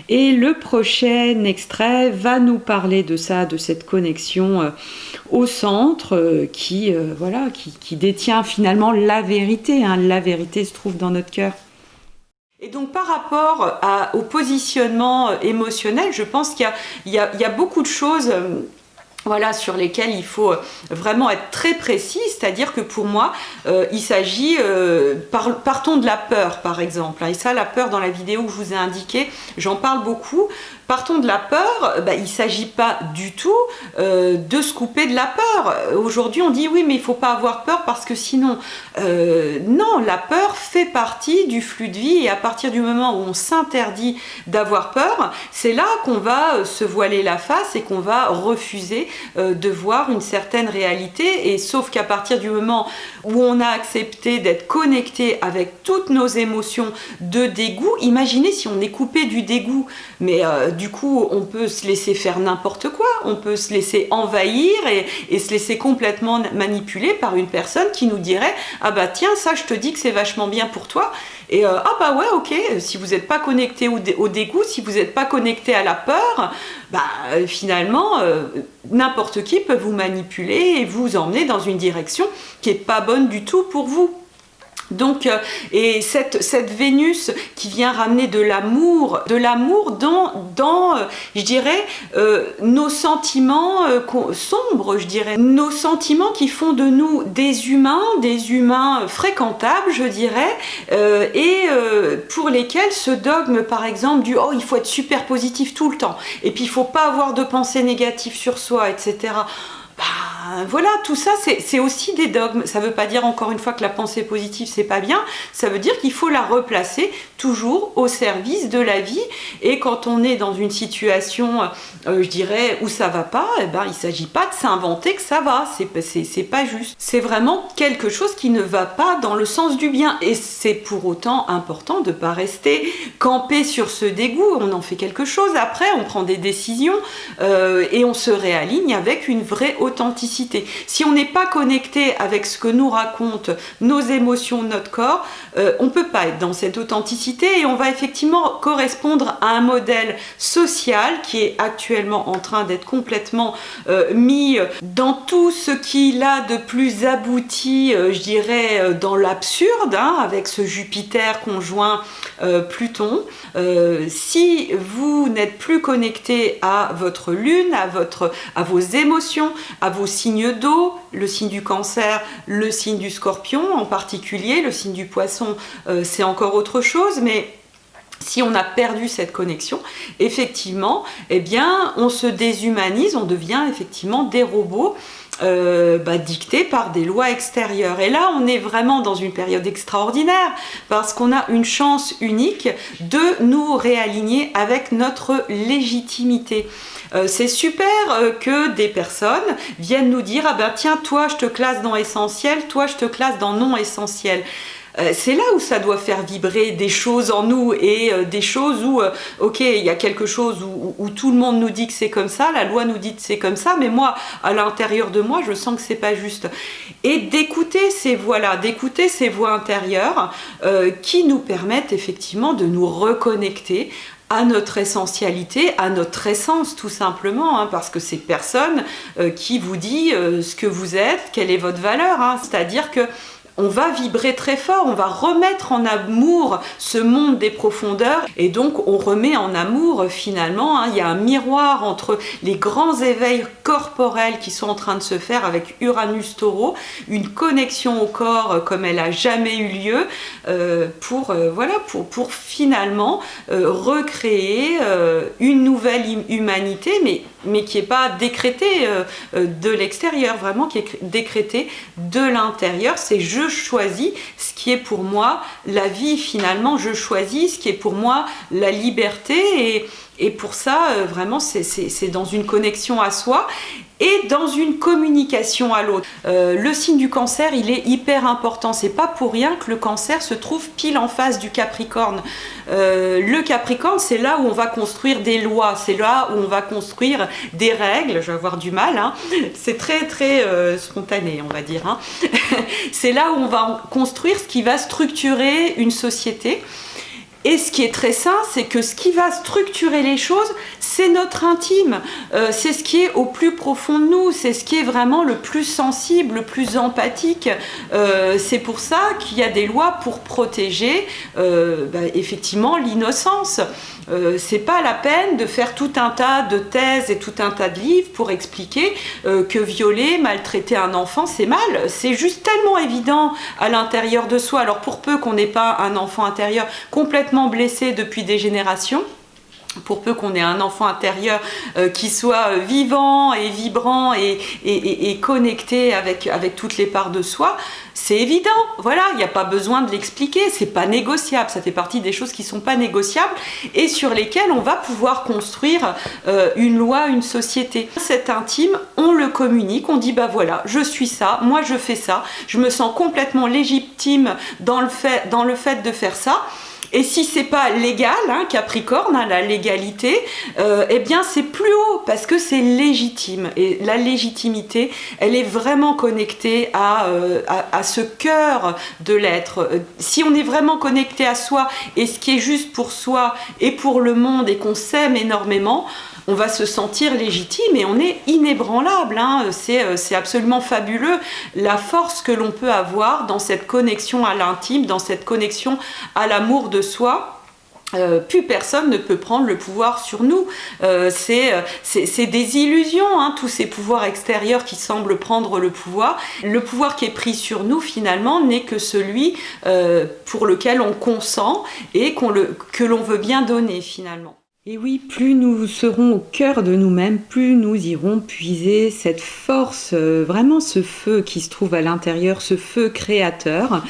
Et le prochain extrait va nous parler de ça, de cette connexion au centre qui détient finalement la vérité, hein. La vérité se trouve dans notre cœur. Et donc par rapport au positionnement émotionnel, je pense qu'il y a beaucoup de choses voilà, sur lesquels il faut vraiment être très précis, c'est-à-dire que pour moi, il s'agit, partons de la peur par exemple, hein, et ça la peur dans la vidéo que je vous ai indiquée, j'en parle beaucoup. Partons de la peur, il ne s'agit pas du tout de se couper de la peur. Aujourd'hui on dit oui mais il ne faut pas avoir peur parce que sinon, non, la peur fait partie du flux de vie et à partir du moment où on s'interdit d'avoir peur, c'est là qu'on va se voiler la face et qu'on va refuser de voir une certaine réalité, et sauf qu'à partir du moment où on a accepté d'être connecté avec toutes nos émotions de dégoût, imaginez si on est coupé du dégoût, mais du coup on peut se laisser faire n'importe quoi, on peut se laisser envahir et se laisser complètement manipuler par une personne qui nous dirait ah bah tiens ça je te dis que c'est vachement bien pour toi, et ah bah ouais ok, si vous n'êtes pas connecté au dégoût, si vous n'êtes pas connecté à la peur, finalement n'importe qui peut vous manipuler et vous emmener dans une direction qui n'est pas bonne du tout pour vous. Donc, et cette Vénus qui vient ramener de l'amour dans je dirais, nos sentiments sombres, je dirais, nos sentiments qui font de nous des humains fréquentables, je dirais, et pour lesquels ce dogme, par exemple, du « oh, il faut être super positif tout le temps, et puis il ne faut pas avoir de pensée négative sur soi, etc. » Voilà, tout ça c'est aussi des dogmes. Ça ne veut pas dire encore une fois que la pensée positive c'est pas bien, ça veut dire qu'il faut la replacer toujours au service de la vie, et quand on est dans une situation je dirais où ça va pas, il ne s'agit pas de s'inventer que ça va, c'est pas juste, c'est vraiment quelque chose qui ne va pas dans le sens du bien, et c'est pour autant important de ne pas rester campé sur ce dégoût. On en fait quelque chose après, on prend des décisions et on se réaligne avec une vraie authenticité. Si on n'est pas connecté avec ce que nous racontent nos émotions, notre corps, on ne peut pas être dans cette authenticité, et on va effectivement correspondre à un modèle social qui est actuellement en train d'être complètement mis dans tout ce qu'il a de plus abouti, je dirais, dans l'absurde, hein, avec ce Jupiter conjoint Pluton. Si vous n'êtes plus connecté à votre lune, à vos émotions, à vos signes d'eau, le signe du Cancer, le signe du Scorpion en particulier, le signe du Poisson c'est encore autre chose, mais si on a perdu cette connexion, effectivement, on se déshumanise, on devient effectivement des robots dictés par des lois extérieures. Et là, on est vraiment dans une période extraordinaire parce qu'on a une chance unique de nous réaligner avec notre légitimité. C'est super que des personnes viennent nous dire « Ah ben tiens, toi je te classe dans essentiel, toi je te classe dans non essentiel ». C'est là où ça doit faire vibrer des choses en nous, et des choses où, ok, il y a quelque chose où tout le monde nous dit que c'est comme ça, la loi nous dit que c'est comme ça, mais moi, à l'intérieur de moi, je sens que c'est pas juste. Et d'écouter ces voix-là, d'écouter ces voix intérieures qui nous permettent effectivement de nous reconnecter à notre essentialité, à notre essence tout simplement, hein, parce que c'est personne qui vous dit ce que vous êtes, quelle est votre valeur, hein, c'est-à-dire que on va vibrer très fort, on va remettre en amour ce monde des profondeurs, et donc on remet en amour finalement, hein, il y a un miroir entre les grands éveils corporels qui sont en train de se faire avec Uranus Taureau, une connexion au corps comme elle a jamais eu lieu pour finalement recréer une nouvelle humanité, mais qui n'est pas décrétée de l'extérieur, vraiment qui est décrétée de l'intérieur. C'est je choisis ce qui est pour moi la vie finalement, je choisis ce qui est pour moi la liberté, et pour ça vraiment c'est dans une connexion à soi et dans une communication à l'autre. Le signe du Cancer, il est hyper important. C'est pas pour rien que le Cancer se trouve pile en face du Capricorne. Le Capricorne, c'est là où on va construire des lois, c'est là où on va construire des règles. Je vais avoir du mal, hein. C'est très très spontané, on va dire, hein. C'est là où on va construire ce qui va structurer une société. Et ce qui est très sain, c'est que ce qui va structurer les choses, c'est notre intime. C'est ce qui est au plus profond de nous, c'est ce qui est vraiment le plus sensible, le plus empathique. C'est pour ça qu'il y a des lois pour protéger effectivement l'innocence. C'est pas la peine de faire tout un tas de thèses et tout un tas de livres pour expliquer que violer, maltraiter un enfant, c'est mal. C'est juste tellement évident à l'intérieur de soi. Alors pour peu qu'on n'ait pas un enfant intérieur complètement blessé depuis des générations, pour peu qu'on ait un enfant intérieur qui soit vivant et vibrant et connecté avec toutes les parts de soi, c'est évident, voilà, il n'y a pas besoin de l'expliquer, c'est pas négociable, ça fait partie des choses qui sont pas négociables et sur lesquelles on va pouvoir construire une loi, une société. Cet intime, on le communique, on dit bah voilà, je suis ça, moi je fais ça, je me sens complètement légitime dans le fait de faire ça. Et si c'est pas légal, Capricorne, la légalité, eh bien c'est plus haut parce que c'est légitime. Et la légitimité, elle est vraiment connectée à ce cœur de l'être. Si on est vraiment connecté à soi et ce qui est juste pour soi et pour le monde et qu'on s'aime énormément, on va se sentir légitime et on est inébranlable. C'est absolument fabuleux la force que l'on peut avoir dans cette connexion à l'intime, dans cette connexion à l'amour de soi. Plus personne ne peut prendre le pouvoir sur nous. C'est des illusions, tous ces pouvoirs extérieurs qui semblent prendre le pouvoir. Le pouvoir qui est pris sur nous, finalement, n'est que celui pour lequel on consent et que l'on veut bien donner, finalement. Et oui, plus nous serons au cœur de nous-mêmes, plus nous irons puiser cette force, vraiment ce feu qui se trouve à l'intérieur, ce feu créateur.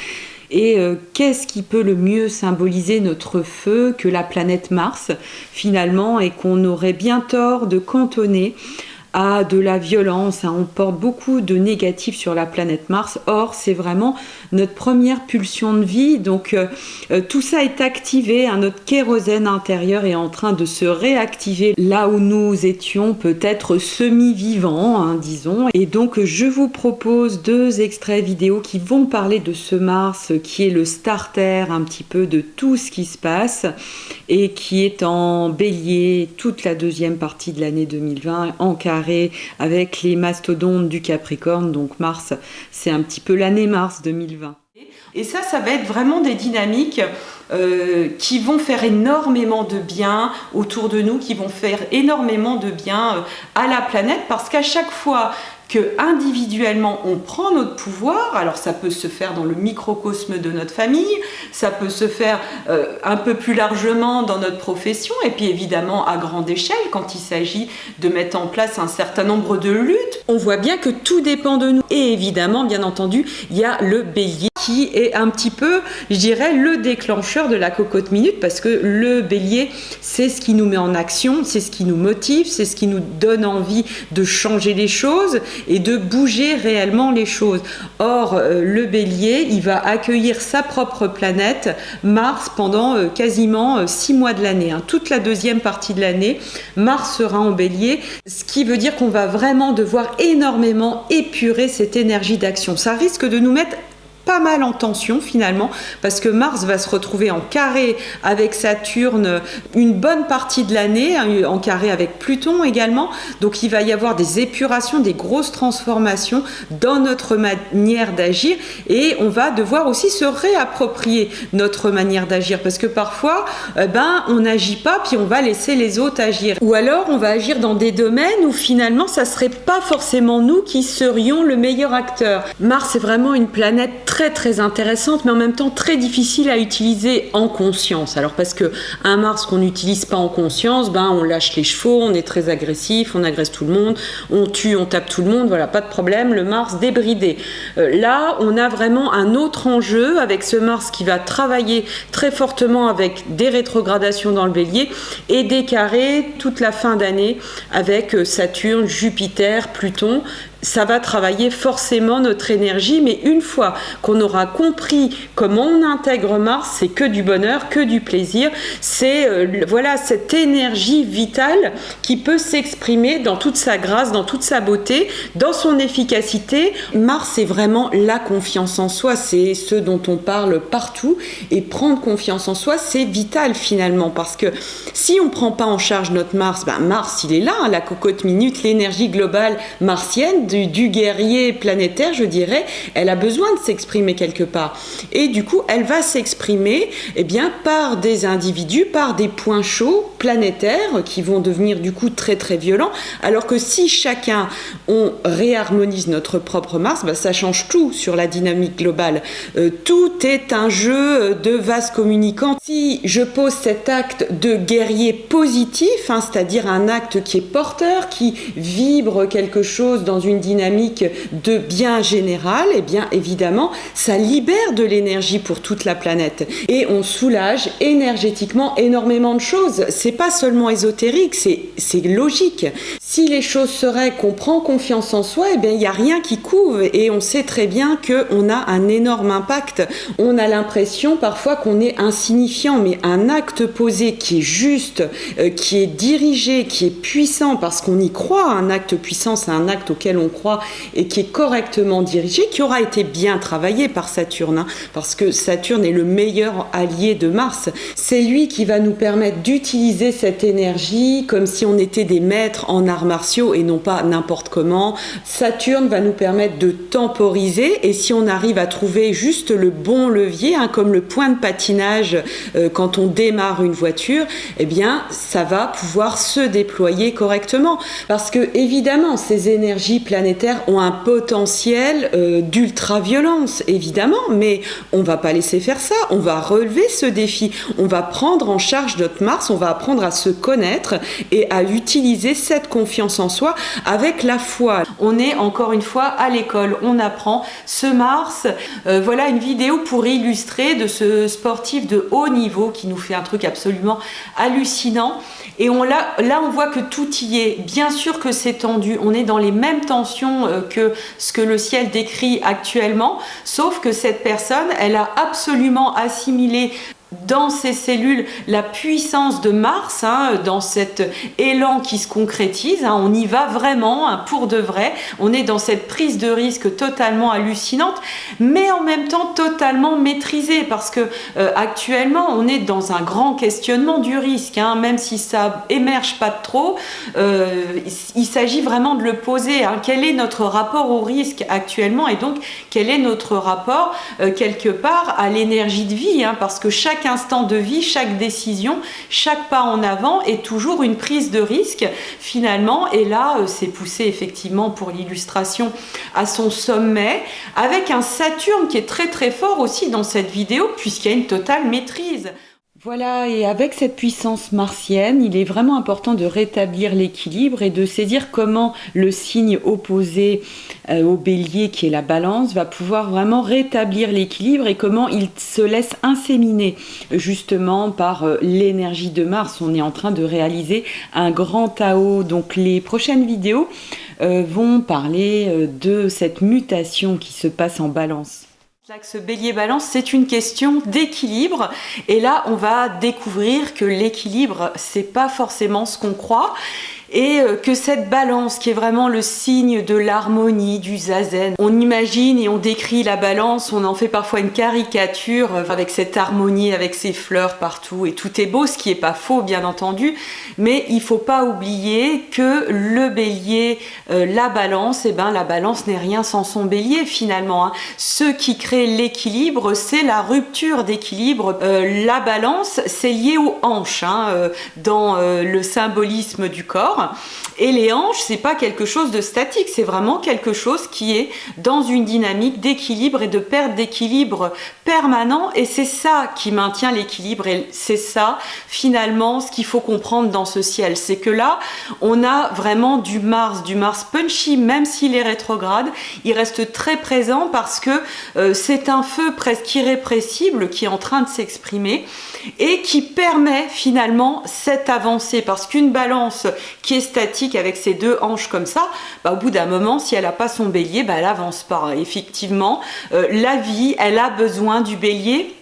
Et qu'est-ce qui peut le mieux symboliser notre feu que la planète Mars, finalement, et qu'on aurait bien tort de cantonner à de la violence. On porte beaucoup de négatifs sur la planète Mars. Or, c'est vraiment notre première pulsion de vie. Donc, tout ça est activé. Notre kérosène intérieur est en train de se réactiver là où nous étions peut-être semi-vivants, disons. Et donc, je vous propose 2 extraits vidéo qui vont parler de ce Mars qui est le starter un petit peu de tout ce qui se passe et qui est en bélier toute la deuxième partie de l'année 2020 en carré avec les mastodontes du Capricorne, donc Mars, c'est un petit peu l'année Mars 2020. Et ça va être vraiment des dynamiques qui vont faire énormément de bien autour de nous, qui vont faire énormément de bien à la planète, parce qu'à chaque fois que individuellement on prend notre pouvoir, alors ça peut se faire dans le microcosme de notre famille, ça peut se faire un peu plus largement dans notre profession et puis évidemment à grande échelle quand il s'agit de mettre en place un certain nombre de luttes. On voit bien que tout dépend de nous et évidemment, bien entendu, il y a le bélier qui est un petit peu, je dirais, le déclencheur de la cocotte minute parce que le bélier, c'est ce qui nous met en action, c'est ce qui nous motive, c'est ce qui nous donne envie de changer les choses et de bouger réellement les choses. Or, le bélier, il va accueillir sa propre planète, Mars, pendant quasiment 6 mois de l'année. Toute la deuxième partie de l'année, Mars sera en bélier, ce qui veut dire qu'on va vraiment devoir énormément épurer cette énergie d'action. Ça risque de nous mettre pas mal en tension finalement parce que Mars va se retrouver en carré avec Saturne une bonne partie de l'année, en carré avec Pluton également, donc il va y avoir des épurations, des grosses transformations dans notre manière d'agir et on va devoir aussi se réapproprier notre manière d'agir parce que parfois on n'agit pas puis on va laisser les autres agir ou alors on va agir dans des domaines où finalement ça serait pas forcément nous qui serions le meilleur acteur. Mars est vraiment une planète très très intéressante mais en même temps très difficile à utiliser en conscience. Alors parce que un Mars qu'on n'utilise pas en conscience, on lâche les chevaux, on est très agressif, on agresse tout le monde, on tue, on tape tout le monde, voilà, pas de problème, le Mars débridé. Là, on a vraiment un autre enjeu avec ce Mars qui va travailler très fortement avec des rétrogradations dans le bélier et des carrés toute la fin d'année avec Saturne, Jupiter, Pluton. ça va travailler forcément notre énergie, mais une fois qu'on aura compris comment on intègre Mars, c'est que du bonheur, que du plaisir, c'est voilà cette énergie vitale qui peut s'exprimer dans toute sa grâce, dans toute sa beauté, dans son efficacité. Mars, c'est vraiment la confiance en soi, c'est ce dont on parle partout, et prendre confiance en soi, c'est vital finalement, parce que si on ne prend pas en charge notre Mars, Mars, il est là, la cocotte minute, l'énergie globale martienne, du guerrier planétaire, je dirais, elle a besoin de s'exprimer quelque part. Et du coup, elle va s'exprimer par des individus, par des points chauds planétaires qui vont devenir du coup très très violents. Alors que si chacun, on réharmonise notre propre Mars, ça change tout sur la dynamique globale. Tout est un jeu de vase communicant. Si je pose cet acte de guerrier positif, c'est-à-dire un acte qui est porteur, qui vibre quelque chose dans une dynamique de bien général, évidemment, ça libère de l'énergie pour toute la planète. Et on soulage énergétiquement énormément de choses. C'est pas seulement ésotérique, c'est logique. Si les choses seraient qu'on prend confiance en soi, il n'y a rien qui couve et on sait très bien qu'on a un énorme impact. On a l'impression parfois qu'on est insignifiant, mais un acte posé qui est juste, qui est dirigé, qui est puissant parce qu'on y croit, un acte puissant, c'est un acte auquel on croit et qui est correctement dirigé, qui aura été bien travaillé par Saturne, parce que Saturne est le meilleur allié de Mars. C'est lui qui va nous permettre d'utiliser cette énergie comme si on était des maîtres en arts martiaux et non pas n'importe comment. Saturne va nous permettre de temporiser, et si on arrive à trouver juste le bon levier, comme le point de patinage quand on démarre une voiture, ça va pouvoir se déployer correctement. Parce que évidemment, ces énergies planétaires ont un potentiel d'ultra-violence, évidemment, mais on va pas laisser faire ça, on va relever ce défi, on va prendre en charge notre Mars, on va apprendre à se connaître et à utiliser cette confiance en soi avec la foi. On est encore une fois à l'école, on apprend ce Mars. Voilà une vidéo pour illustrer de ce sportif de haut niveau qui nous fait un truc absolument hallucinant. Et là, on voit que tout y est. Bien sûr que c'est tendu. On est dans les mêmes tensions que ce que le ciel décrit actuellement. Sauf que cette personne, elle a absolument assimilé dans ses cellules la puissance de Mars, dans cet élan qui se concrétise, on y va vraiment pour de vrai, on est dans cette prise de risque totalement hallucinante, mais en même temps totalement maîtrisée, parce que actuellement on est dans un grand questionnement du risque, même si ça émerge pas de trop, il s'agit vraiment de le poser, quel est notre rapport au risque actuellement, et donc quel est notre rapport quelque part à l'énergie de vie, parce que chaque instant de vie, chaque décision, chaque pas en avant est toujours une prise de risque finalement, et là c'est poussé effectivement pour l'illustration à son sommet, avec un Saturne qui est très très fort aussi dans cette vidéo puisqu'il y a une totale maîtrise. Voilà, et avec cette puissance martienne, il est vraiment important de rétablir l'équilibre et de saisir comment le signe opposé au bélier, qui est la balance, va pouvoir vraiment rétablir l'équilibre et comment il se laisse inséminer justement par l'énergie de Mars. On est en train de réaliser un grand Tao. Donc les prochaines vidéos vont parler de cette mutation qui se passe en balance. L'axe bélier-balance, c'est une question d'équilibre, et là on va découvrir que l'équilibre, c'est pas forcément ce qu'on croit, et que cette balance qui est vraiment le signe de l'harmonie, du zazen, on imagine et on décrit la balance, on en fait parfois une caricature avec cette harmonie, avec ses fleurs partout, et tout est beau, ce qui est pas faux bien entendu, mais il faut pas oublier que le bélier, la balance, la balance n'est rien sans son bélier finalement, Ce qui crée l'équilibre, c'est la rupture d'équilibre. La balance, c'est lié aux hanches, dans le symbolisme du corps. Et les hanches, c'est pas quelque chose de statique, c'est vraiment quelque chose qui est dans une dynamique d'équilibre et de perte d'équilibre permanent, et c'est ça qui maintient l'équilibre, et c'est ça finalement ce qu'il faut comprendre dans ce ciel, c'est que là on a vraiment du Mars punchy, même s'il est rétrograde, il reste très présent parce que c'est un feu presque irrépressible qui est en train de s'exprimer et qui permet finalement cette avancée, parce qu'une balance qui qui est statique avec ses deux hanches comme ça, au bout d'un moment, si elle n'a pas son bélier, elle n'avance pas. Effectivement, la vie, elle a besoin du bélier.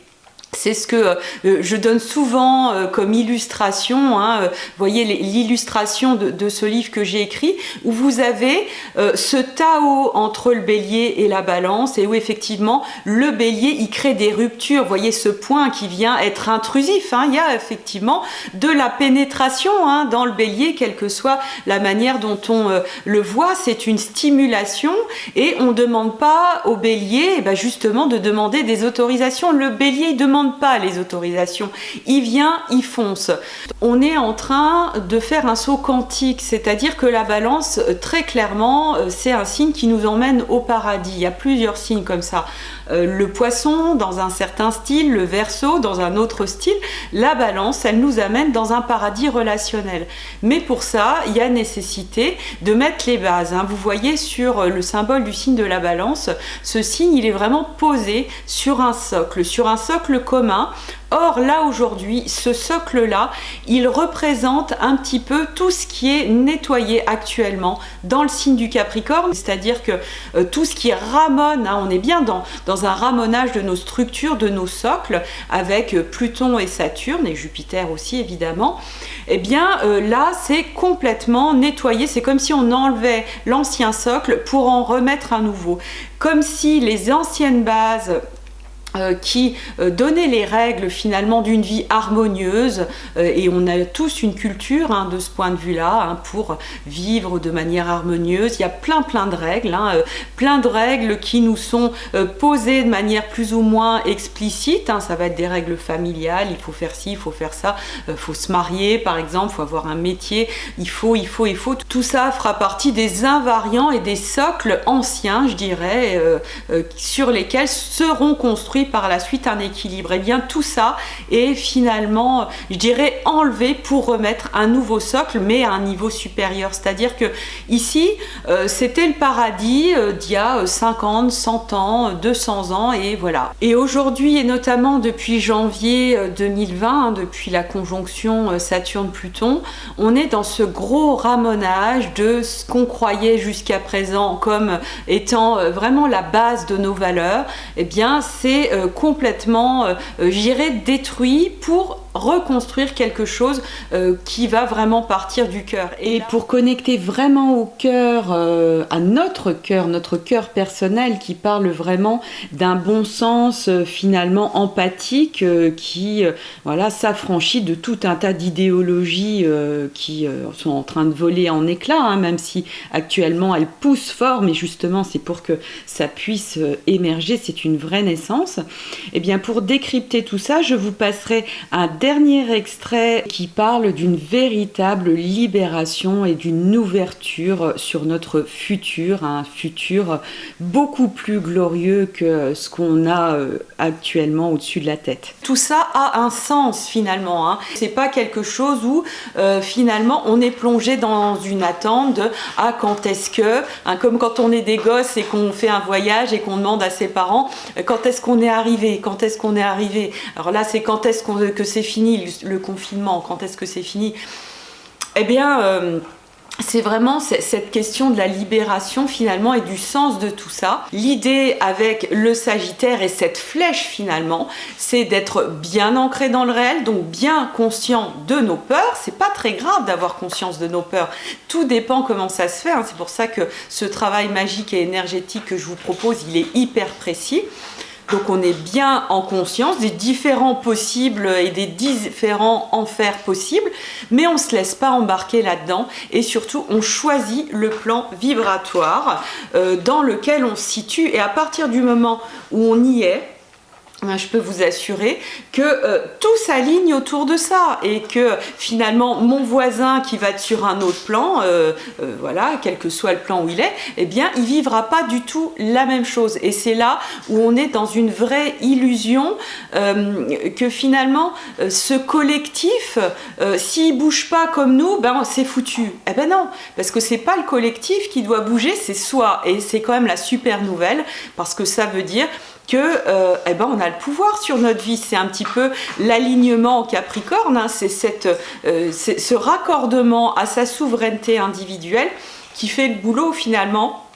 C'est ce que je donne souvent comme illustration, vous voyez l'illustration de ce livre que j'ai écrit, où vous avez ce Tao entre le bélier et la balance, et où effectivement le bélier il crée des ruptures, vous voyez ce point qui vient être intrusif, il y a effectivement de la pénétration dans le bélier, quelle que soit la manière dont on le voit, c'est une stimulation, et on ne demande pas au bélier justement de demander des autorisations. Le bélier il demande pas les autorisations, il vient, il fonce. On est en train de faire un saut quantique, c'est-à-dire que la balance, très clairement, c'est un signe qui nous emmène au paradis. Il y a plusieurs signes comme ça. Le poisson dans un certain style, le Verseau dans un autre style. La balance, elle nous amène dans un paradis relationnel. Mais pour ça, il y a nécessité de mettre les bases. Vous voyez sur le symbole du signe de la balance, ce signe, il est vraiment posé sur un socle commun. Or, là, aujourd'hui, ce socle-là, il représente un petit peu tout ce qui est nettoyé actuellement dans le signe du Capricorne, c'est-à-dire que tout ce qui ramone, on est bien dans un ramonage de nos structures, de nos socles, avec Pluton et Saturne, et Jupiter aussi, évidemment, et bien là, c'est complètement nettoyé, c'est comme si on enlevait l'ancien socle pour en remettre un nouveau, comme si les anciennes bases qui donnait les règles finalement d'une vie harmonieuse, et on a tous une culture de ce point de vue-là pour vivre de manière harmonieuse. Il y a plein de règles, plein de règles qui nous sont posées de manière plus ou moins explicite. Ça va être des règles familiales, il faut faire ci, il faut faire ça, il faut se marier par exemple, il faut avoir un métier, il faut. Tout ça fera partie des invariants et des socles anciens, je dirais, sur lesquels seront construits par la suite un équilibre. Et bien tout ça est finalement, je dirais, enlevé pour remettre un nouveau socle, mais à un niveau supérieur. C'est-à-dire que ici, c'était le paradis d'il y a 50, 100 ans, 200 ans, et voilà. Et aujourd'hui, et notamment depuis janvier 2020, depuis la conjonction Saturne-Pluton, on est dans ce gros ramonage de ce qu'on croyait jusqu'à présent comme étant vraiment la base de nos valeurs. Eh bien, c'est complètement, j'irais, détruit pour reconstruire quelque chose qui va vraiment partir du cœur. Et pour connecter vraiment au cœur, à notre cœur personnel qui parle vraiment d'un bon sens finalement empathique qui s'affranchit de tout un tas d'idéologies qui sont en train de voler en éclats, même si actuellement elles poussent fort, mais justement c'est pour que ça puisse émerger, c'est une vraie naissance. Et bien pour décrypter tout ça, je vous passerai un dernier extrait qui parle d'une véritable libération et d'une ouverture sur notre futur, un futur beaucoup plus glorieux que ce qu'on a actuellement au-dessus de la tête. Tout ça a un sens finalement, c'est pas quelque chose où finalement on est plongé dans une attente de quand est-ce que, comme quand on est des gosses et qu'on fait un voyage et qu'on demande à ses parents quand est-ce qu'on est arrivé, alors là c'est quand est-ce que c'est fini le confinement, quand est-ce que c'est fini. Eh bien c'est vraiment cette question de la libération finalement et du sens de tout ça. L'idée avec le Sagittaire et cette flèche finalement, c'est d'être bien ancré dans le réel, donc bien conscient de nos peurs. C'est pas très grave d'avoir conscience de nos peurs. Tout dépend comment ça se fait. C'est pour ça que ce travail magique et énergétique que je vous propose, il est hyper précis. Donc on est bien en conscience des différents possibles et des différents enfers possibles, mais on ne se laisse pas embarquer là-dedans et surtout on choisit le plan vibratoire dans lequel on se situe, et à partir du moment où on y est, je peux vous assurer que tout s'aligne autour de ça, et que finalement mon voisin qui va être sur un autre plan, quel que soit le plan où il est, eh bien il vivra pas du tout la même chose. Et c'est là où on est dans une vraie illusion que finalement ce collectif, s'il bouge pas comme nous, c'est foutu. Eh ben non, parce que c'est pas le collectif qui doit bouger, c'est soi. Et c'est quand même la super nouvelle, parce que ça veut dire on a le pouvoir sur notre vie. C'est un petit peu l'alignement en Capricorne, hein, c'est ce raccordement à sa souveraineté individuelle qui fait le boulot finalement.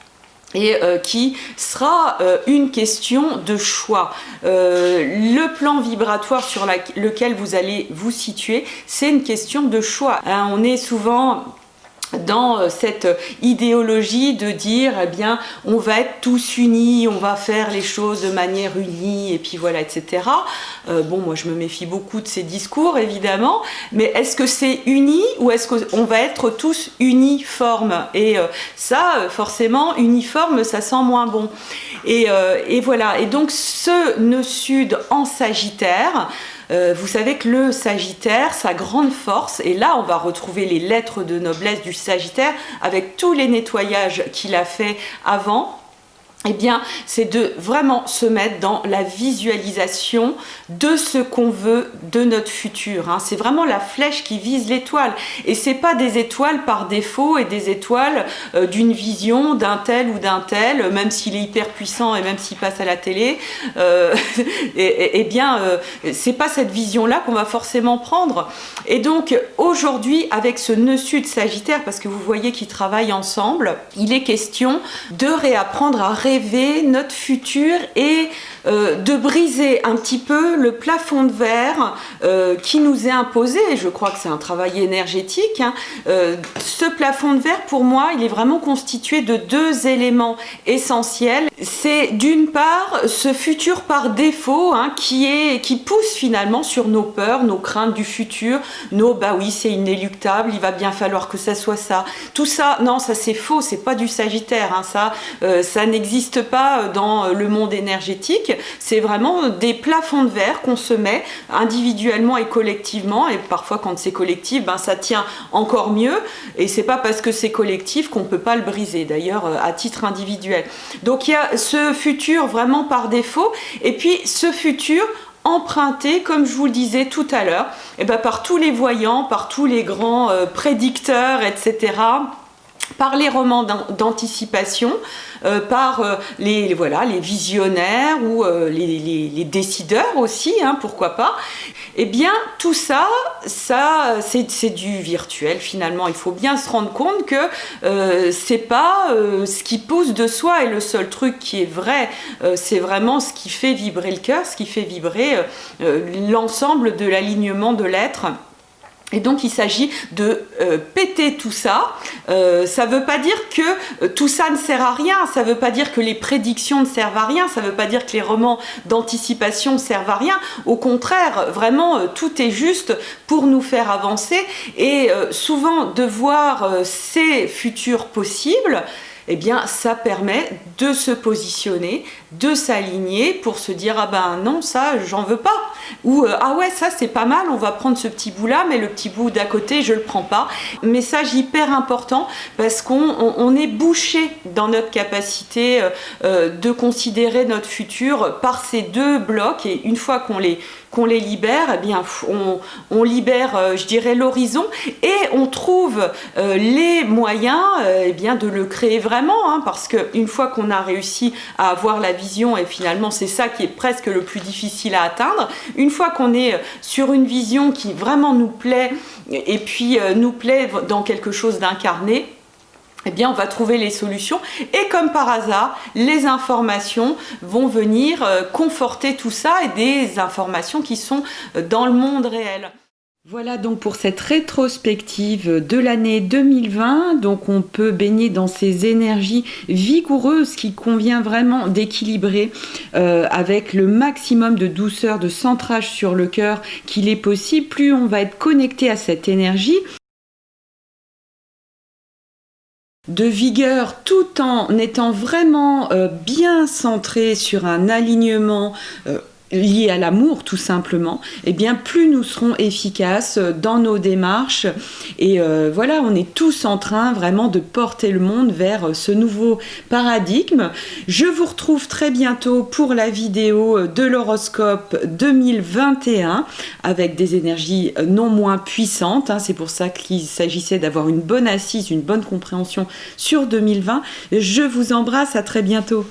Et qui sera une question de choix. Le plan vibratoire sur lequel vous allez vous situer, c'est une question de choix. Hein, on est souvent dans cette idéologie de dire eh bien on va être tous unis, on va faire les choses de manière unie et puis voilà, etc. Moi je me méfie beaucoup de ces discours évidemment, mais est-ce que c'est uni ou est-ce qu'on va être tous uniformes? Et ça forcément uniforme ça sent moins bon. Et voilà, et donc ce nœud sud en Sagittaire, vous savez que le Sagittaire, sa grande force, et là on va retrouver les lettres de noblesse du Sagittaire avec tous les nettoyages qu'il a fait avant, eh bien, c'est de vraiment se mettre dans la visualisation de ce qu'on veut de notre futur. Hein. C'est vraiment la flèche qui vise l'étoile. Et c'est pas des étoiles par défaut et des étoiles d'une vision d'un tel, même s'il est hyper puissant et même s'il passe à la télé. C'est pas cette vision-là qu'on va forcément prendre. Et donc, aujourd'hui, avec ce nœud sud Sagittaire, parce que vous voyez qu'ils travaillent ensemble, il est question de réapprendre à rêver notre futur et de briser un petit peu le plafond de verre qui nous est imposé. Je crois que c'est un travail énergétique. Hein. Ce plafond de verre, pour moi, il est vraiment constitué de deux éléments essentiels. C'est d'une part ce futur par défaut hein, qui pousse finalement sur nos peurs, nos craintes du futur, bah oui, c'est inéluctable, il va bien falloir que ça soit ça. Tout ça, non, ça c'est faux, c'est pas du Sagittaire. Hein, ça n'existe pas dans le monde énergétique. C'est vraiment des plafonds de verre qu'on se met individuellement et collectivement, et parfois quand c'est collectif, ça tient encore mieux, et c'est pas parce que c'est collectif qu'on peut pas le briser, d'ailleurs à titre individuel. Donc il y a ce futur vraiment par défaut, et puis ce futur emprunté, comme je vous le disais tout à l'heure, par tous les voyants, par tous les grands prédicteurs, etc., par les romans d'anticipation, par les visionnaires ou les décideurs aussi, hein, pourquoi pas. Eh bien, tout ça c'est du virtuel finalement. Il faut bien se rendre compte que c'est pas ce qui pousse de soi, et le seul truc qui est vrai, c'est vraiment ce qui fait vibrer le cœur, ce qui fait vibrer l'ensemble de l'alignement de l'être. Et donc il s'agit de péter tout ça. Ça ne veut pas dire que tout ça ne sert à rien, ça ne veut pas dire que les prédictions ne servent à rien, ça ne veut pas dire que les romans d'anticipation servent à rien. Au contraire, vraiment, tout est juste pour nous faire avancer. Et souvent, de voir ces futurs possibles, eh bien, ça permet de se positionner, de s'aligner pour se dire « Ah ben non, ça, j'en veux pas » ou « Ah ouais, ça, c'est pas mal, on va prendre ce petit bout-là, mais le petit bout d'à côté, je le prends pas. » Message hyper important parce qu'on est bouché dans notre capacité de considérer notre futur par ces deux blocs, et une fois qu'on les libère, eh bien, on libère, je dirais, l'horizon, et on trouve les moyens eh bien, de le créer vraiment, hein, parce qu'une fois qu'on a réussi à avoir la vision, et finalement c'est ça qui est presque le plus difficile à atteindre, une fois qu'on est sur une vision qui vraiment nous plaît, et puis nous plaît dans quelque chose d'incarné, eh bien, on va trouver les solutions, et comme par hasard, les informations vont venir conforter tout ça, et des informations qui sont dans le monde réel. Voilà donc pour cette rétrospective de l'année 2020. Donc on peut baigner dans ces énergies vigoureuses qui convient vraiment d'équilibrer avec le maximum de douceur, de centrage sur le cœur qu'il est possible. Plus on va être connecté à cette énergie de vigueur, tout en étant vraiment bien centré sur un alignement lié à l'amour tout simplement, eh bien plus nous serons efficaces dans nos démarches, et voilà, on est tous en train vraiment de porter le monde vers ce nouveau paradigme. Je vous retrouve très bientôt pour la vidéo de l'horoscope 2021 avec des énergies non moins puissantes, hein. C'est pour ça qu'il s'agissait d'avoir une bonne assise, une bonne compréhension sur 2020. Je vous embrasse, à très bientôt.